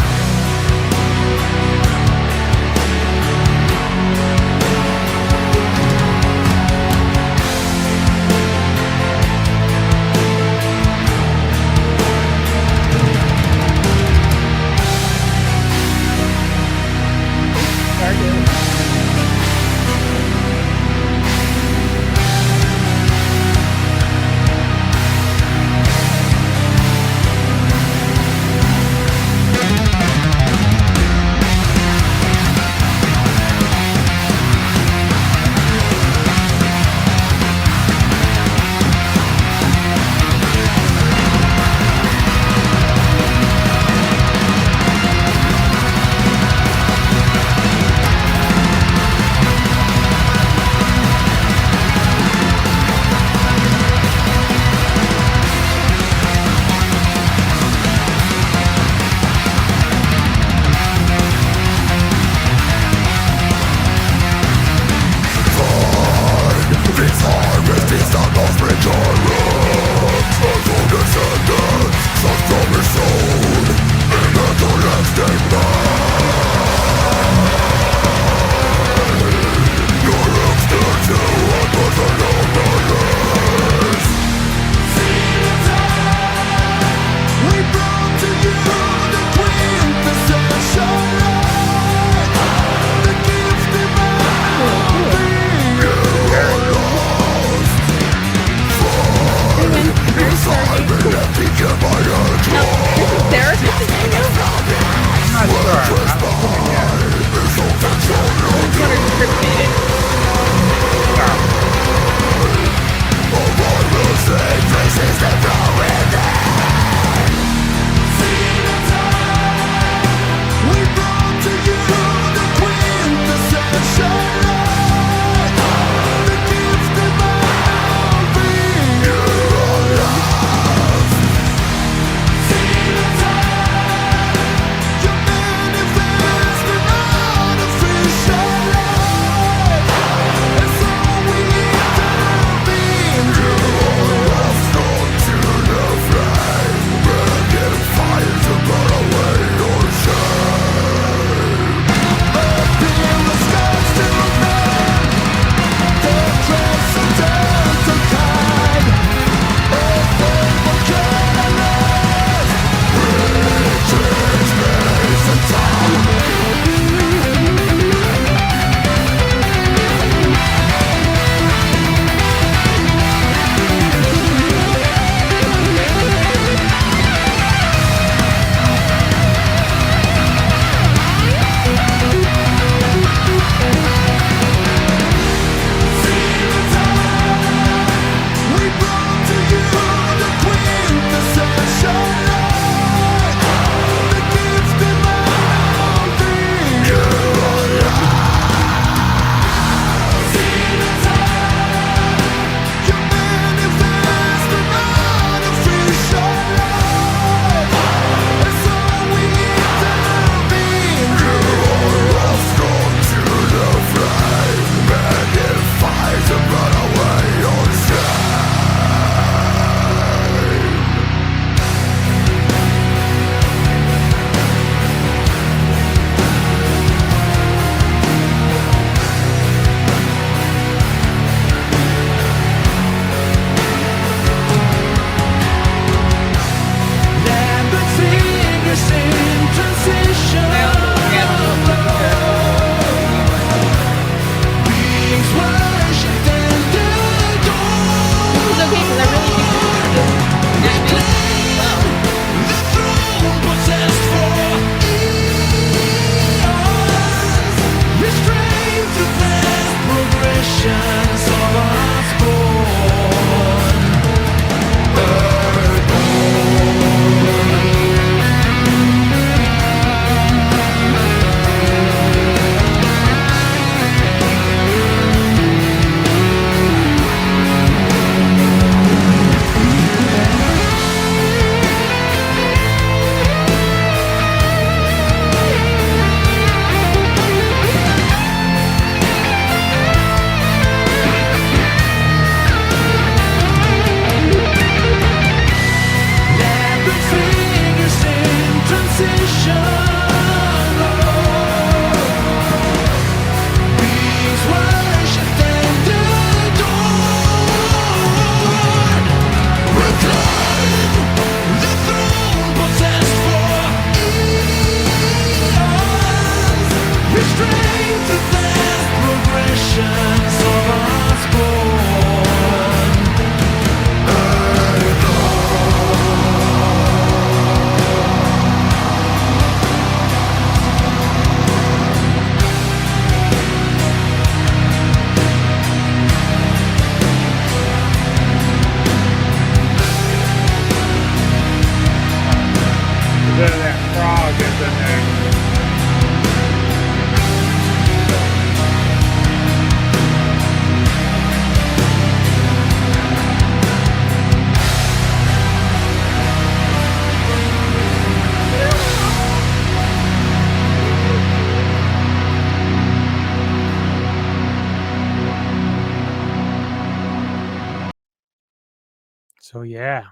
So yeah,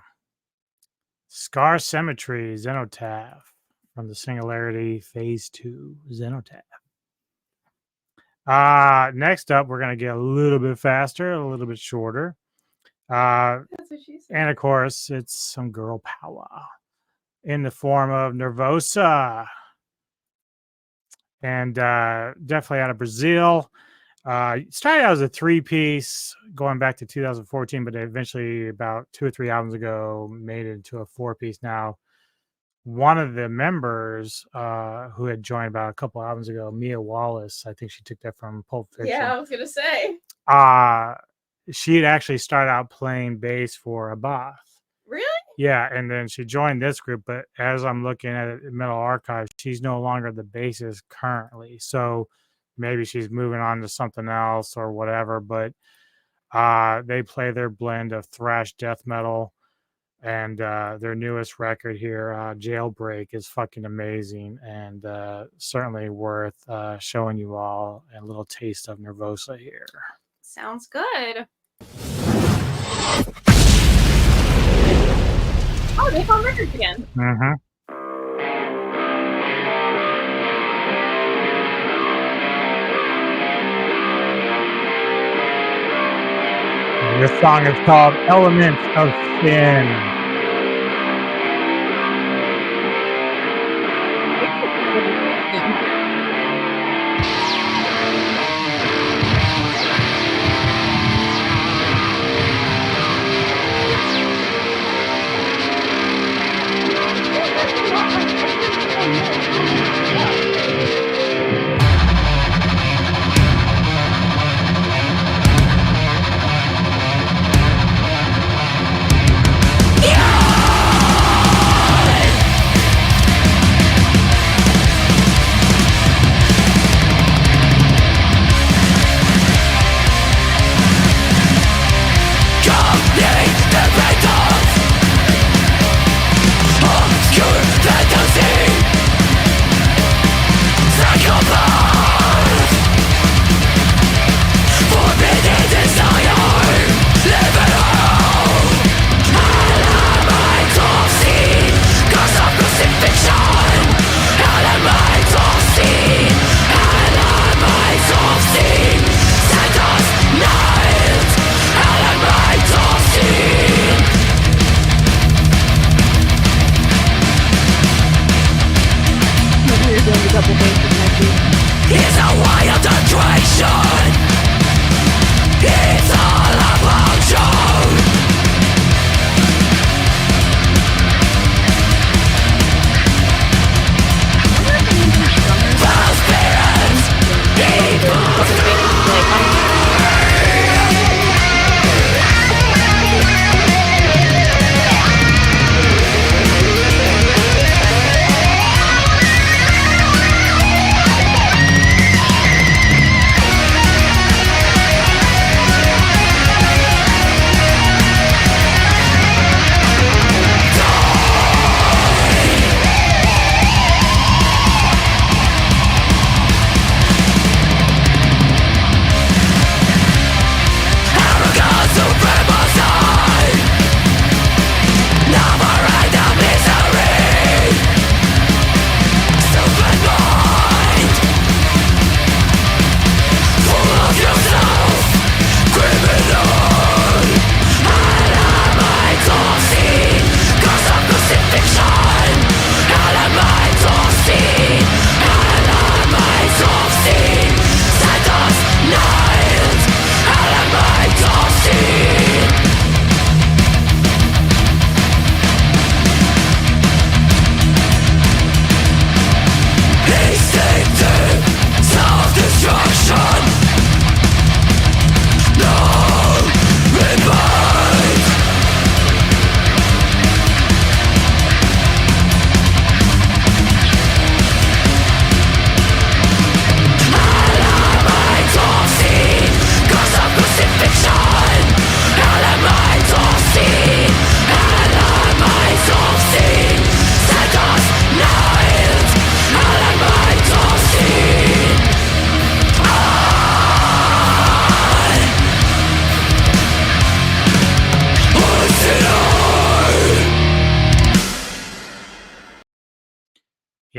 Scar Symmetry, Xenotaph from the Singularity Phase 2 Xenotaph. Next up, we're gonna get a little bit faster, a little bit shorter. That's what she said. And of course, it's some girl power in the form of Nervosa. And definitely out of Brazil. Started out as a 3-piece going back to 2014, but eventually, about 2 or 3 albums ago, made it into a 4-piece now. One of the members who had joined about a couple albums ago, Mia Wallace, I think she took that from Pulp Fiction. Yeah, I was gonna say. She had actually started out playing bass for Abath. Really? Yeah, and then she joined this group, but as I'm looking at it, Metal Archive, she's no longer the bassist currently. So maybe she's moving on to something else or whatever. But they play their blend of thrash death metal, and their newest record here, Jailbreak, is fucking amazing and certainly worth showing you all a little taste of Nervosa here. Sounds good. Oh, they found records again. Mm-hmm. This song is called Elements of Sin. Yeah!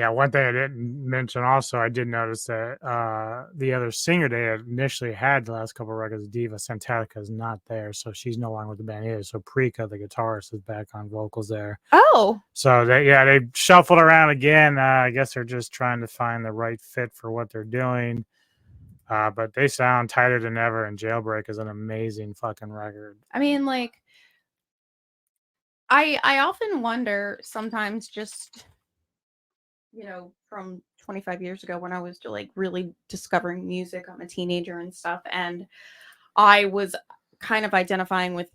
Yeah, one thing I didn't mention also, I did notice that the other singer they had initially had the last couple of records, Diva Santatica, is not there, so she's no longer with the band either. So Prika, the guitarist, is back on vocals there. Oh, So they shuffled around again. I guess they're just trying to find the right fit for what they're doing. But they sound tighter than ever, and Jailbreak is an amazing fucking record. I mean, like, I often wonder sometimes, just, you know, from 25 years ago when I was like really discovering music. I'm a teenager and stuff, and I was kind of identifying with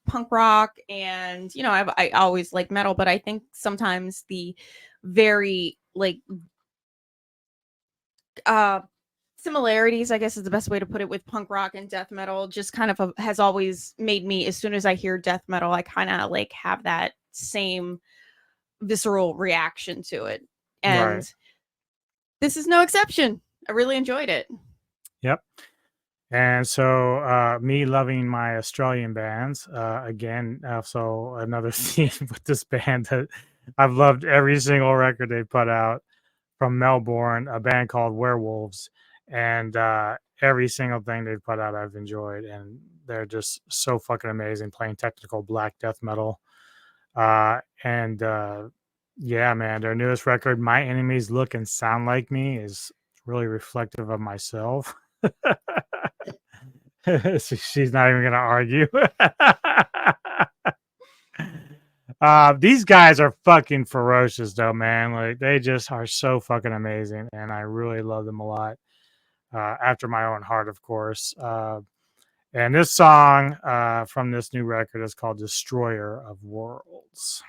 punk rock, and you know, I always liked metal, but I think sometimes the very like similarities, I guess is the best way to put it, with punk rock and death metal just kind of has always made me, as soon as I hear death metal, I kind of like have that same visceral reaction to it. And this is no exception. I really enjoyed it. Yep. And so me loving my Australian bands, again, also another theme with this band that I've loved every single record they put out. From Melbourne, a band called Werewolves, and every single thing they've put out I've enjoyed, and they're just so fucking amazing, playing technical black death metal. And yeah, man, their newest record, My Enemies Look and Sound Like Me, is really reflective of myself. She's not even gonna argue. These guys are fucking ferocious though, man. Like, they just are so fucking amazing, and I really love them a lot. After my own heart, of course. And this song from this new record is called Destroyer of Worlds.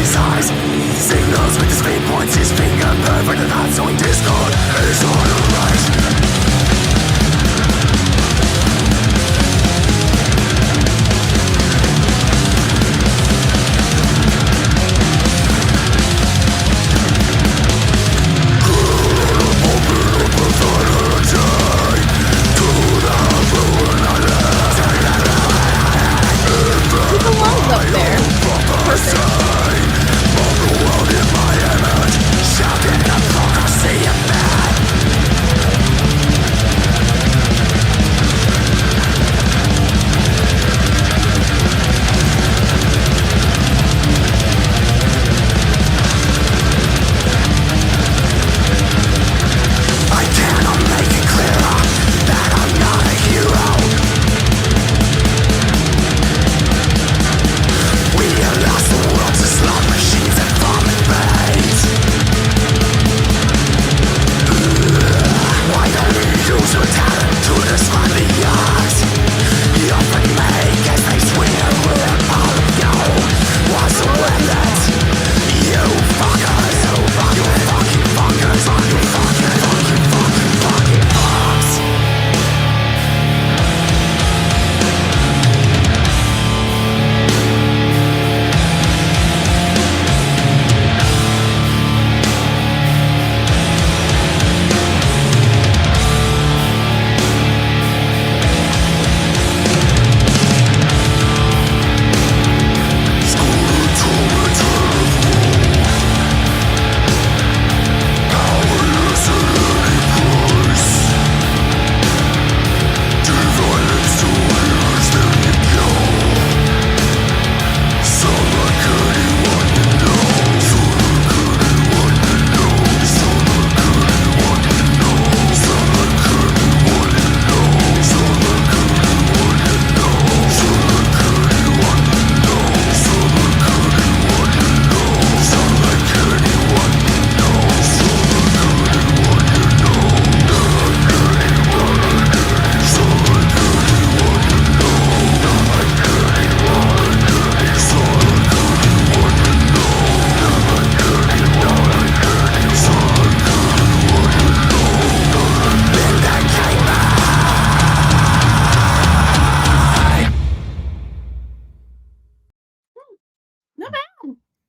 his eyes. Signals with his speed, points his finger, perfect and hot, sowing discord. His order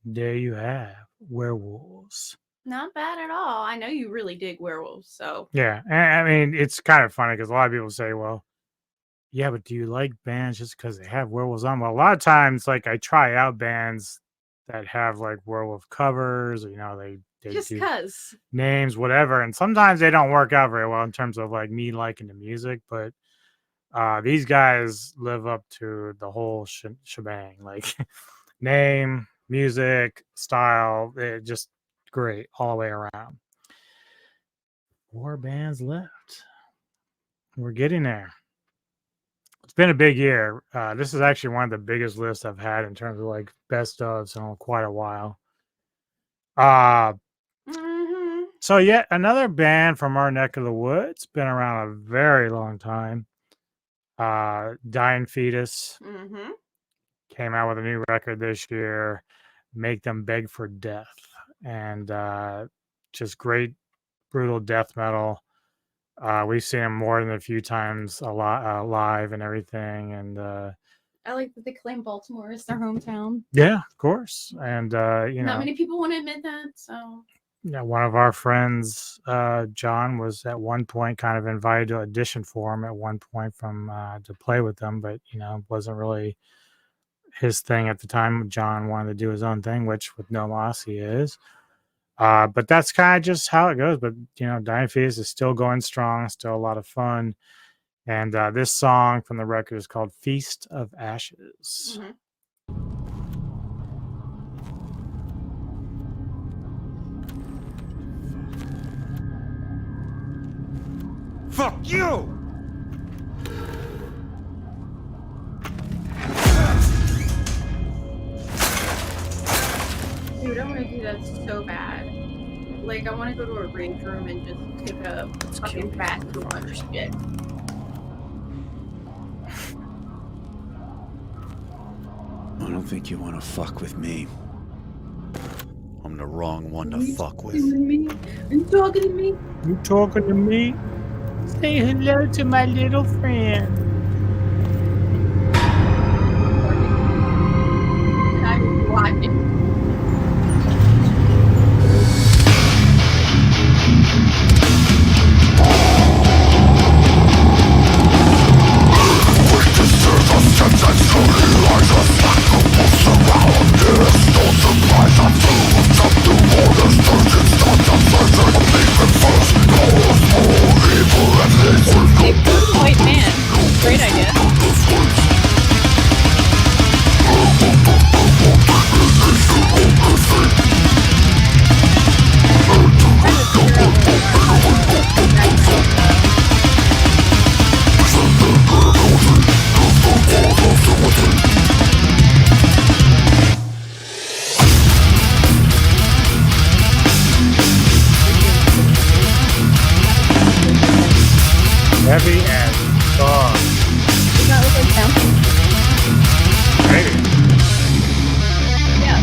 There you have werewolves. Not bad at all. I know you really dig werewolves, so Yeah, and I mean it's kind of funny because a lot of people say, "Well, yeah, but do you like bands just because they have werewolves on?" Well, a lot of times, like I try out bands that have like werewolf covers, or, they just do cause. names, whatever, and sometimes they don't work out very well in terms of like me liking the music, but these guys live up to the whole shebang, like name, music, style, just great all the way around. 4 bands left. We're getting there. It's been a big year. This is actually one of the biggest lists I've had in terms of like best ofs in quite a while. So yet another band from our neck of the woods, been around a very long time. Dying Fetus came out with a new record this year, Make Them Beg for Death, and just great brutal death metal. We've seen them more than a few times live and everything, and I like that they claim Baltimore is their hometown. yeah, of course. And Not many people want to admit that, so one of our friends, John, was at one point kind of invited to audition for him at one point to play with them, but wasn't really his thing at the time. John wanted to do his own thing, which with No Moss he is. But that's kind of just how it goes. But Dying Fetus is still going strong, still a lot of fun. And this song from the record is called Feast of Ashes. Fuck you! dude, I want to do that so bad. Like, I want to go to a rage room and just take a fucking fat too much shit. I don't think you want to fuck with me. I'm the wrong one to fuck with. You talking to me? You talking to me? Say hello to my little friend. I'm watching. White man. Great idea. Heavy and strong. Does that look like bouncing? Maybe. Yeah.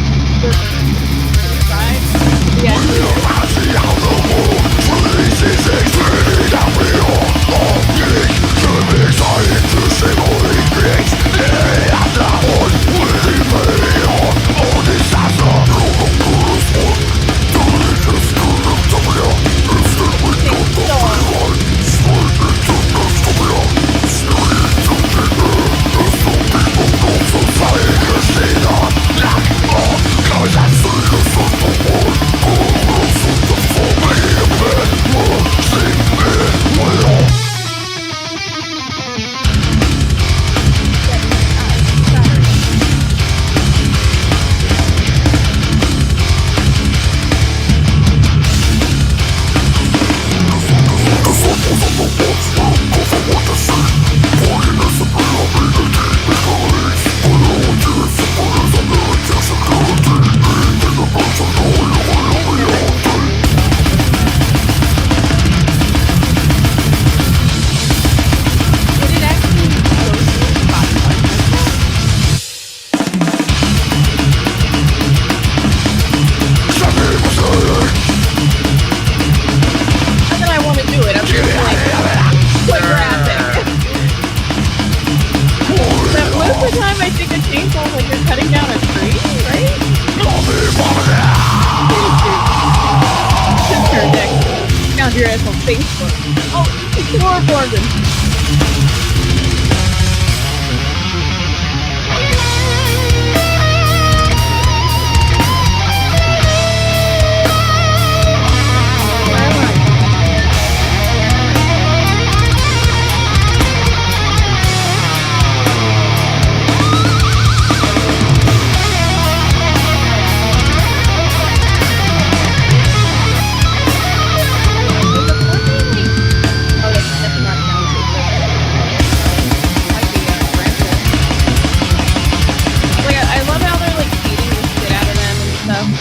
your ass on Facebook. Oh, it's Laura Gordon.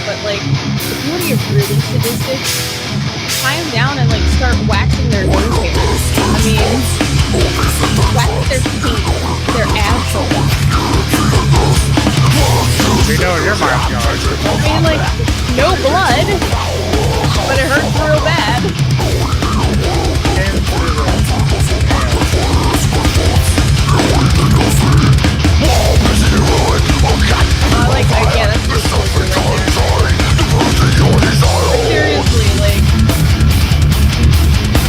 But like, if you want to get really sadistic, tie them down and like start waxing their nose hair. I mean, wax their feet, their asshole. We know your mind's going. I mean, like, no blood, but it hurts real bad. Yeah, that's just right there. But seriously, like,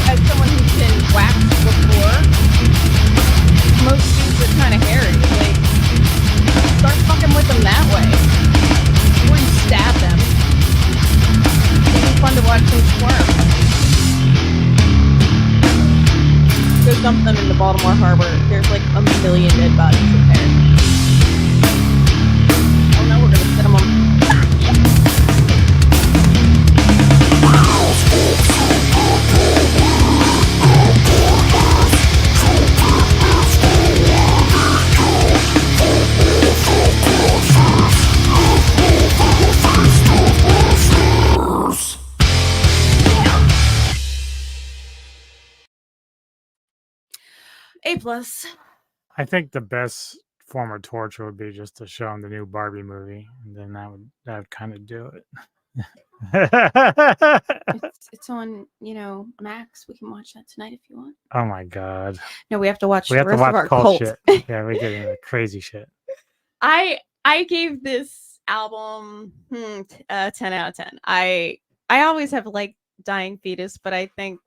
as someone who's been waxed before, most dudes are kind of hairy. Like, start fucking with them that way. Before you stab them. It'd be fun to watch them squirm. Go dump them in the Baltimore Harbor. There's like a million dead bodies in there. Now we're gonna set them on. A+. I think the best form of torture would be just to show them the new Barbie movie, and then that would kind of do it. It's on, Max. We can watch that tonight if you want. Oh my god! No, we have to watch. We have to watch cult shit. Yeah, we get into crazy shit. I gave this album 10 out of 10. I always have liked Dying Fetus, but I think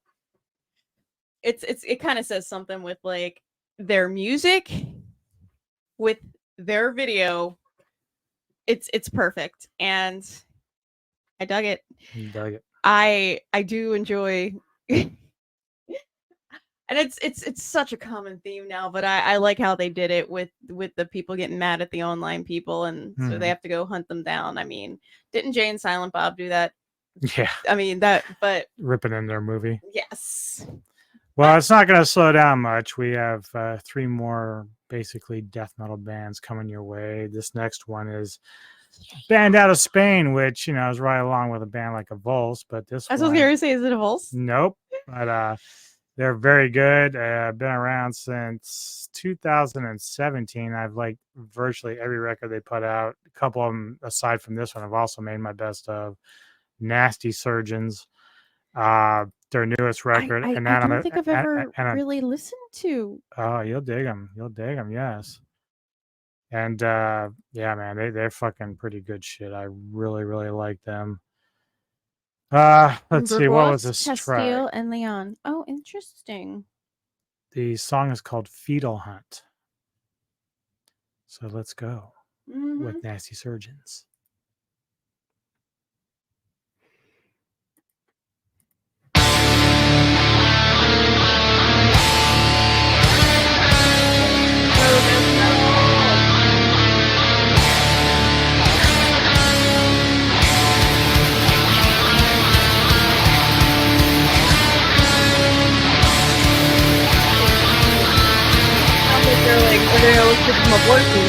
it kind of says something with like their music, with their video. It's perfect, and I dug it. You dug it. I do enjoy, and it's such a common theme now, but I like how they did it with the people getting mad at the online people, and so they have to go hunt them down. I mean, didn't Jay and Silent Bob do that? Yeah. I mean but ripping in their movie. Yes. Well, it's not going to slow down much. We have 3 more basically death metal bands coming your way. This next one is a band out of Spain, which, is right along with a band like a Vulse, but this I was going to say, is it a Vulse? Nope. But they're very good. Been around since 2017. I've liked virtually every record they put out. A couple of them, aside from this one, I've also made my best of. Nasty Surgeons. Their newest record. I don't think I've ever really listened to. Oh, you'll dig them. Yes. And yeah, man, they're fucking pretty good shit. I really, really like them. Let's see, what was this track? Castile and Leon. Oh, interesting. The song is called Fetal Hunt. So let's go with Nasty Surgeons. They're like, we're from abortion.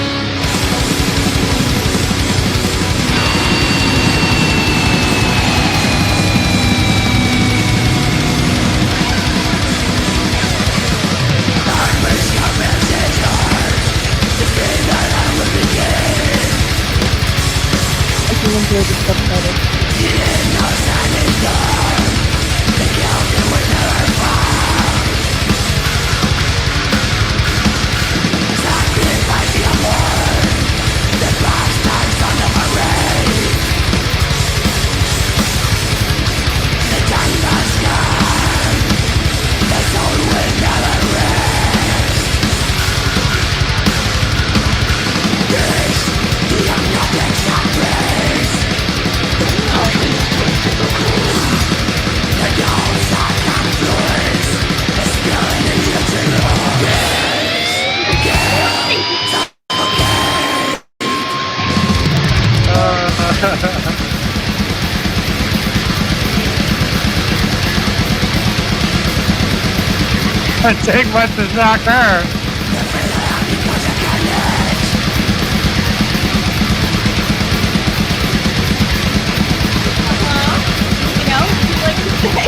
I can enjoy the subtitle. The Take much to shock her. Anything else you'd like to say?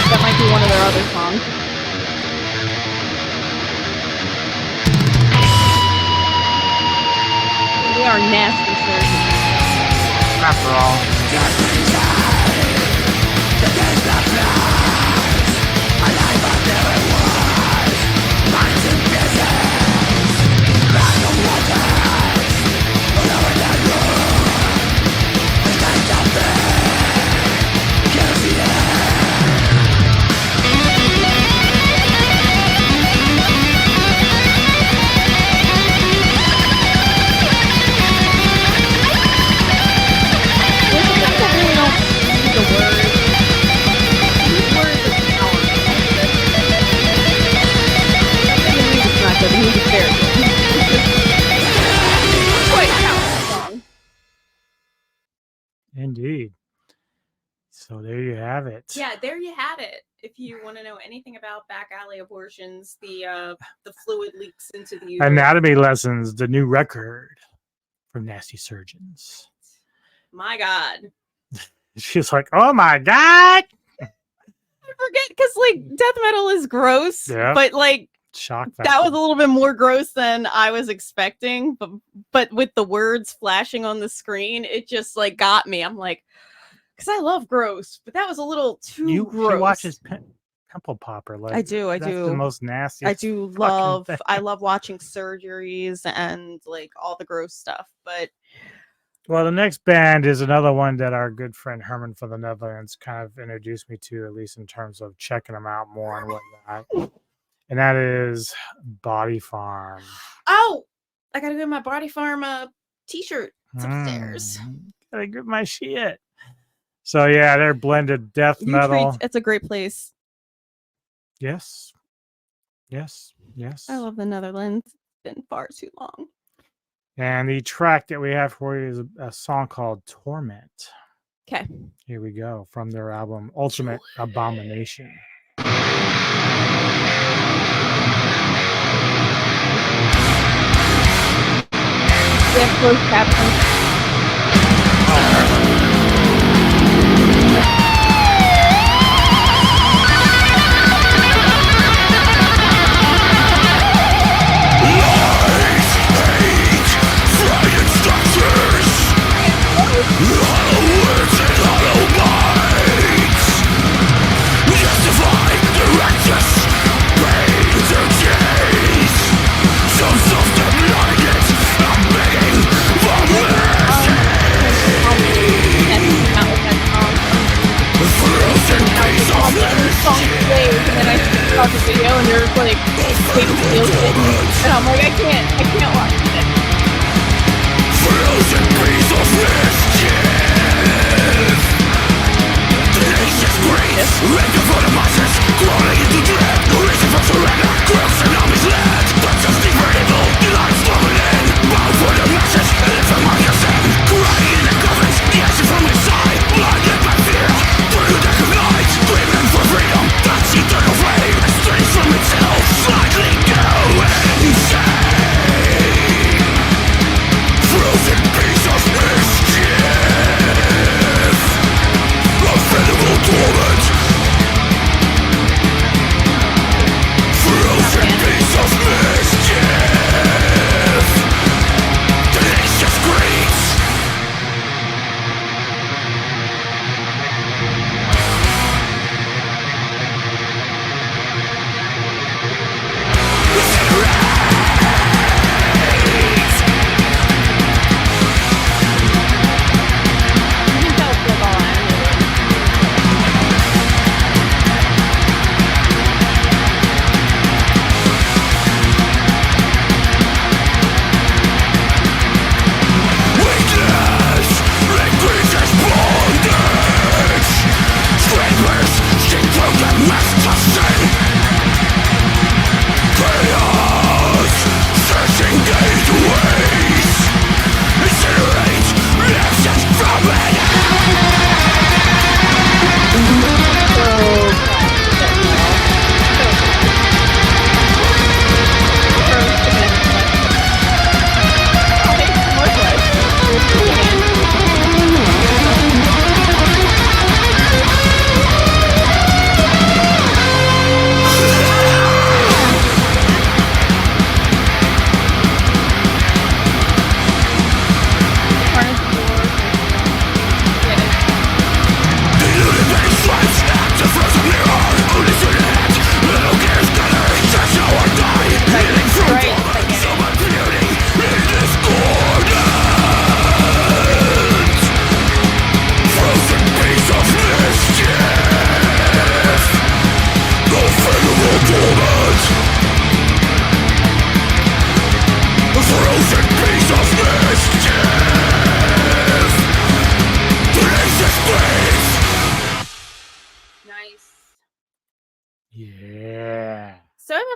That might be one of their other songs. They are nasty surgeons. After all. Indeed. So there you have it. Yeah, there you have it. If you want to know anything about back alley abortions, the fluid leaks into the uterus. Anatomy Lessons, the new record from Nasty Surgeons. My God. She's like, oh my God. I forget because like death metal is gross, Yeah. but like Shock that factor. was a little bit more gross than I was expecting. But with the words flashing on the screen, it just like got me. I'm like, because I love gross, but that was a little too gross. She watches Pimple Popper. Like, I do. That's the most nasty. I do love. I love watching surgeries and like all the gross stuff. But well, the next band is another one that our good friend Herman from the Netherlands kind of introduced me to, at least in terms of checking them out more and whatnot. And that is Body Farm. Oh, I gotta get my Body Farm t-shirt. It's upstairs. Gotta get my shit. So yeah, they're blended death metal. It's a great place. Yes. Yes. Yes. I love the Netherlands. It's been far too long. And the track that we have for you is a song called Torment. Okay. Here we go from their album Ultimate Abomination. We have closed captions. The video and there's like fake steel shit and I'm like I can't watch it. Frozen piece of mischief. Tenacious grace, ready for the masses, crawling into dread. No reason for surrender, crooks and armies led. But just evil, life storming in. Bow for the masses, live among yourself. Crying in the coffins, the action from inside. Blinded by fear, through the dark of night. Screaming for freedom, that's eternal flame. Straight from itself, slightly go insane. Frozen piece of mischief. Unfathomable torment.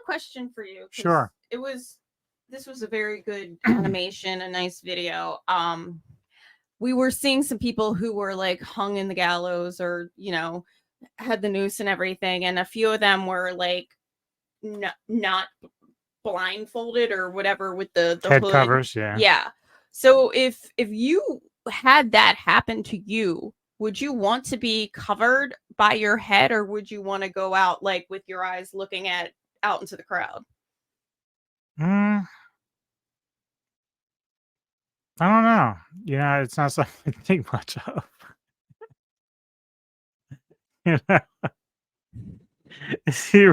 question for you. 'cause Sure. This was a very good animation, a nice video. We were seeing some people who were like hung in the gallows or, had the noose and everything. And a few of them were like not blindfolded or whatever with the Head hood. covers, yeah. Yeah. So if you had that happen to you, would you want to be covered by your head, or would you want to go out like with your eyes looking out into the crowd? I don't know. It's not something I think much of. It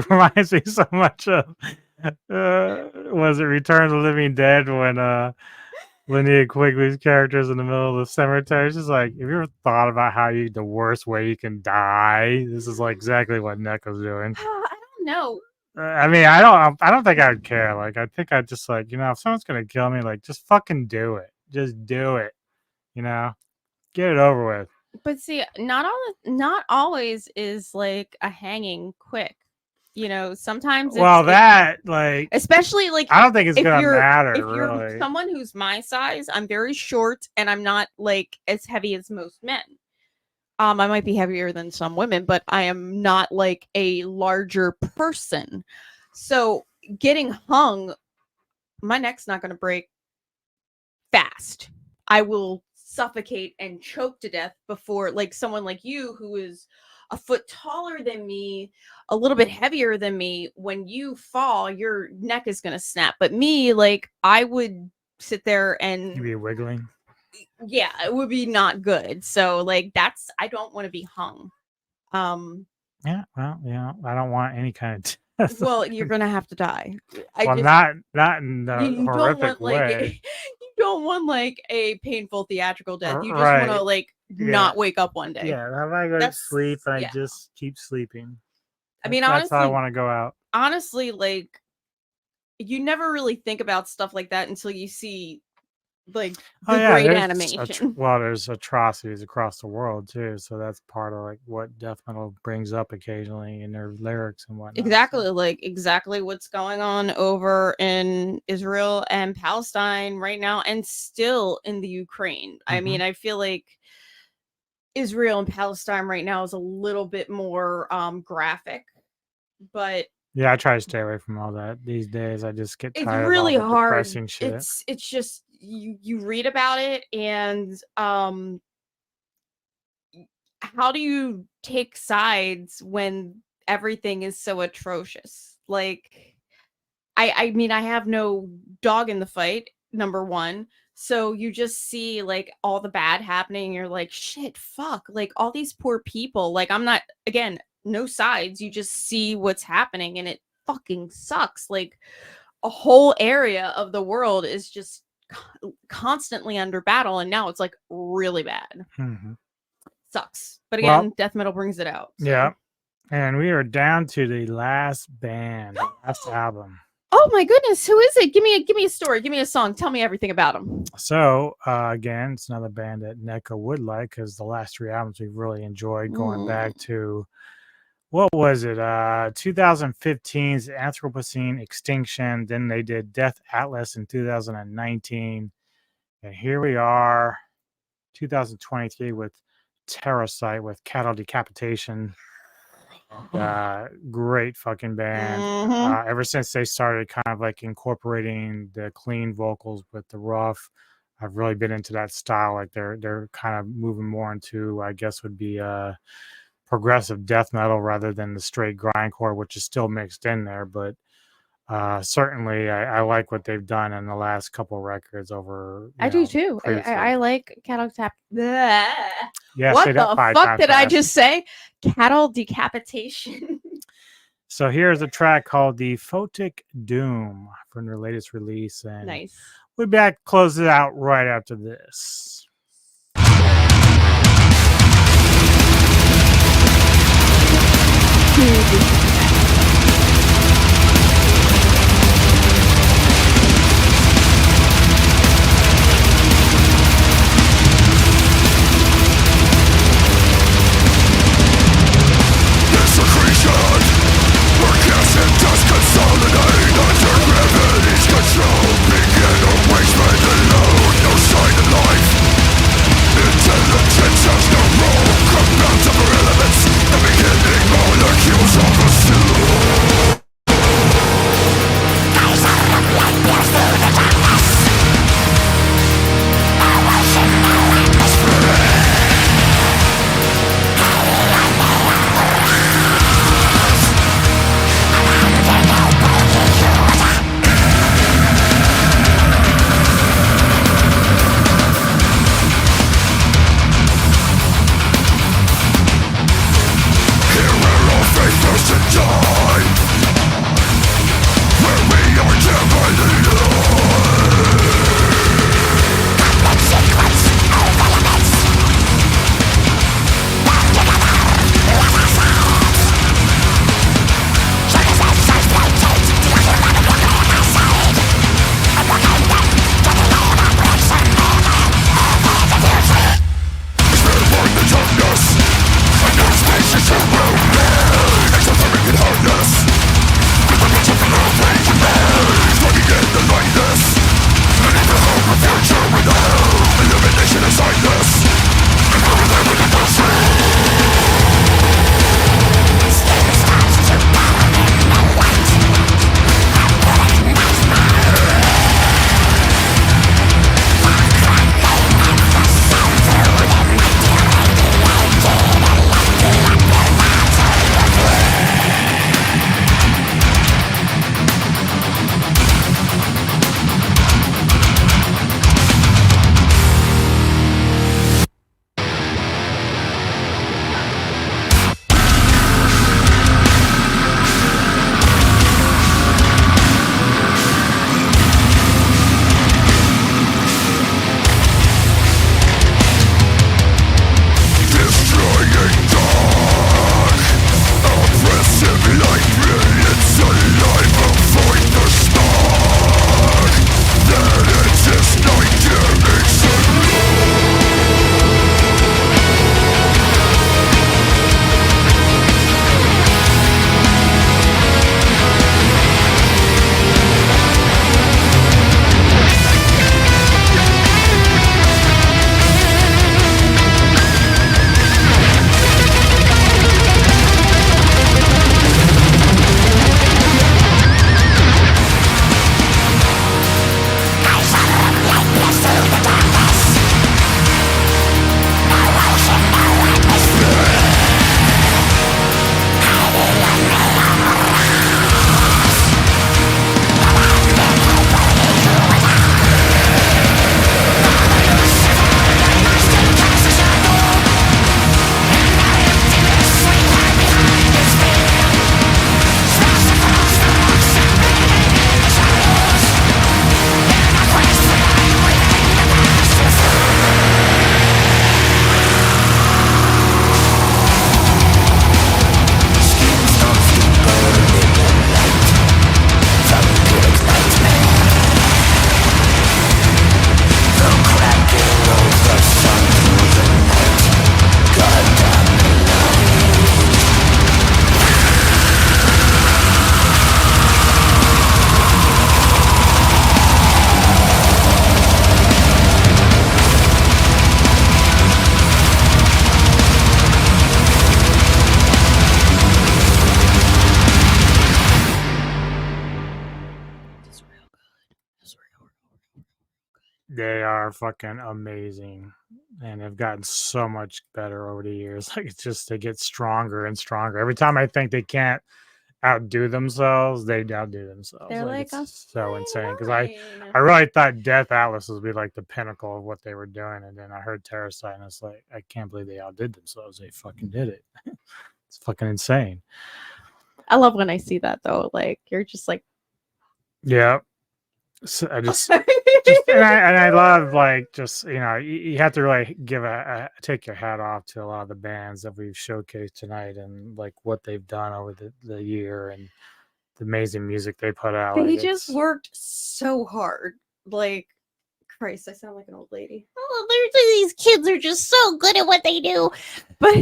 reminds me so much of was it Return of the Living Dead when Linnea Quigley's character's in the middle of the cemetery. It's just like, have you ever thought about the worst way you can die? This is like exactly what Neko's doing. I don't know. I mean, I don't think I would care. Like, I think I'd just like, if someone's gonna kill me, like, just fucking do it. Just do it. Get it over with. But see, not always is like a hanging quick. Sometimes especially like I don't think it's gonna matter. If really, you're someone who's my size, I'm very short and I'm not like as heavy as most men. I might be heavier than some women, but I am not like a larger person. So getting hung, my neck's not going to break fast. I will suffocate and choke to death before like someone like you who is a foot taller than me, a little bit heavier than me. When you fall, your neck is going to snap. But me, like, I would sit there and you'd be wiggling. Yeah, it would be not good. So like I don't want to be hung. Yeah, well, I don't want any kind of death. Well, you're gonna have to die. Not in the horrific way. You don't want like a painful theatrical death. You just Right. want to like not wake up one day. Yeah, how about I go to sleep and I just keep sleeping? I mean, That's honestly, how I want to go out. Honestly, like you never really think about stuff like that until you see like the great animation. There's atrocities across the world too, so that's part of like what death metal brings up occasionally in their lyrics and whatnot. Exactly what's going on over in Israel and Palestine right now, and still in the Ukraine. I mean, I feel like Israel and Palestine right now is a little bit more graphic, but yeah, I try to stay away from all that these days. I just get tired it's really of all the hard. depressing shit. It's just you read about it, and how do you take sides when everything is so atrocious? Like, I mean, I have no dog in the fight, number one. So you just see like all the bad happening. You're like, shit, fuck, like all these poor people. Like, I'm not, again, no sides. You just see what's happening and it fucking sucks. Like a whole area of the world is just constantly under battle. And now it's like really bad. Sucks. But again, death metal brings it out. So. Yeah. And we are down to the last band, the last album. Oh my goodness, who is it? Give me a story. Give me a song. Tell me everything about them. So again, it's another band that Neko would like because the last three albums we've really enjoyed, going back to what was it? 2015's Anthropocene Extinction. Then they did Death Atlas in 2019, and here we are, 2023 with Terrasite with Cattle Decapitation. Great fucking band. Ever since they started kind of like incorporating the clean vocals with the rough, I've really been into that style. Like they're kind of moving more into, I guess would be progressive death metal rather than the straight grindcore, which is still mixed in there. But certainly I like what they've done in the last couple records over. I do too. I like Cattle Yeah, what the fuck did I just say? Cattle Decapitation. So here's a track called The Photic Doom from their latest release. And nice. We'll be back, close it out right after this. Desecration, where gas and dust consolidate. They are fucking amazing, and have gotten so much better over the years. Like it's just they get stronger and stronger. Every time I think they can't outdo themselves, they outdo themselves. They're Like like a it's so insane. Because fine I really thought Death Atlas would be like the pinnacle of what they were doing, and then I heard Terracite, and it's like I can't believe they outdid themselves. They fucking did it. It's fucking insane. I love when I see that though. Like you're just like, Yeah. So I I love like just you have to really give take your hat off to a lot of the bands that we've showcased tonight and like what they've done over the year and the amazing music they put out. they Like, just worked so hard. Like, Christ, I sound like an old lady. Oh, these kids are just so good at what they do. But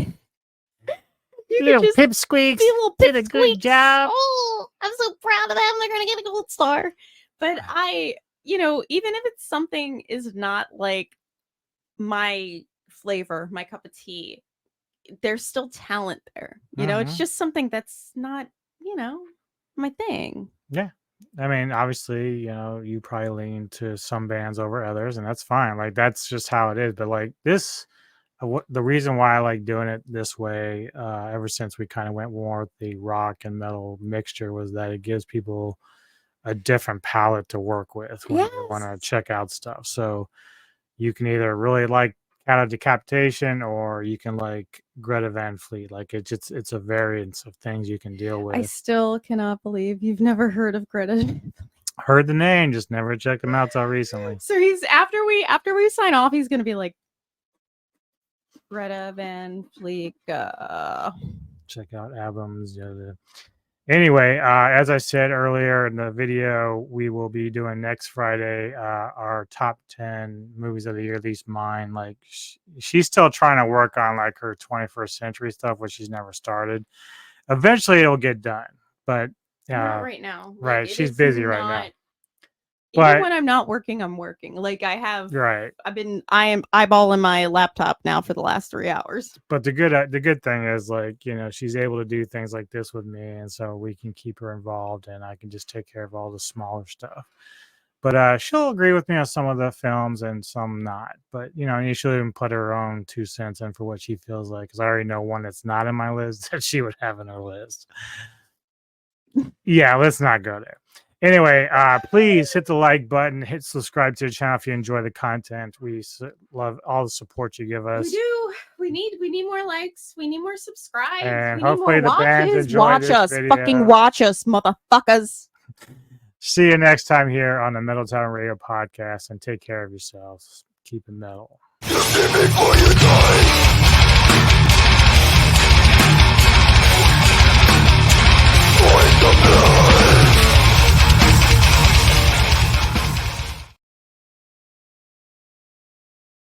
you little could just pipsqueaks be little did a good pipsqueaks. job. Oh, I'm so proud of them. They're gonna get a gold star. But even if it's something is not like my flavor, my cup of tea, there's still talent there. It's just something that's not, my thing. Yeah. I mean, obviously, you probably lean to some bands over others, and that's fine. Like that's just how it is. But like this, the reason why I like doing it this way, ever since we kind of went more with the rock and metal mixture, was that it gives people a different palette to work with when they want to check out stuff. So you can either really like Cat of Decapitation or you can like Greta Van Fleet. Like it's a variance of things you can deal with. I still cannot believe you've never heard of Greta. Heard the name, just never checked them out till recently. So he's after we sign off, he's gonna be like Greta Van Fleet. Check out albums. Anyway, as I said earlier in the video, we will be doing next Friday our top 10 movies of the year, at least mine. Like she's still trying to work on like her 21st century stuff, which she's never started. Eventually it'll get done, but not right now. Right, she's busy right now. Even when I'm not working, I'm working. Like I am eyeballing my laptop now for the last 3 hours. But the good thing is like, she's able to do things like this with me. And so we can keep her involved and I can just take care of all the smaller stuff. But she'll agree with me on some of the films and some not. But, and she'll even put her own 2 cents in for what she feels like. Because I already know one that's not in my list that she would have in her list. Yeah, let's not go there. Anyway, please hit the like button, hit subscribe to the channel if you enjoy the content. We love all the support you give us. We do. We need more likes. We need more subscribes. And we hopefully need more the bands watches. enjoy Watch this us. video. Fucking watch us, motherfuckers. See you next time here on the Metal Tavern Radio podcast, and take care of yourselves. Keep it metal.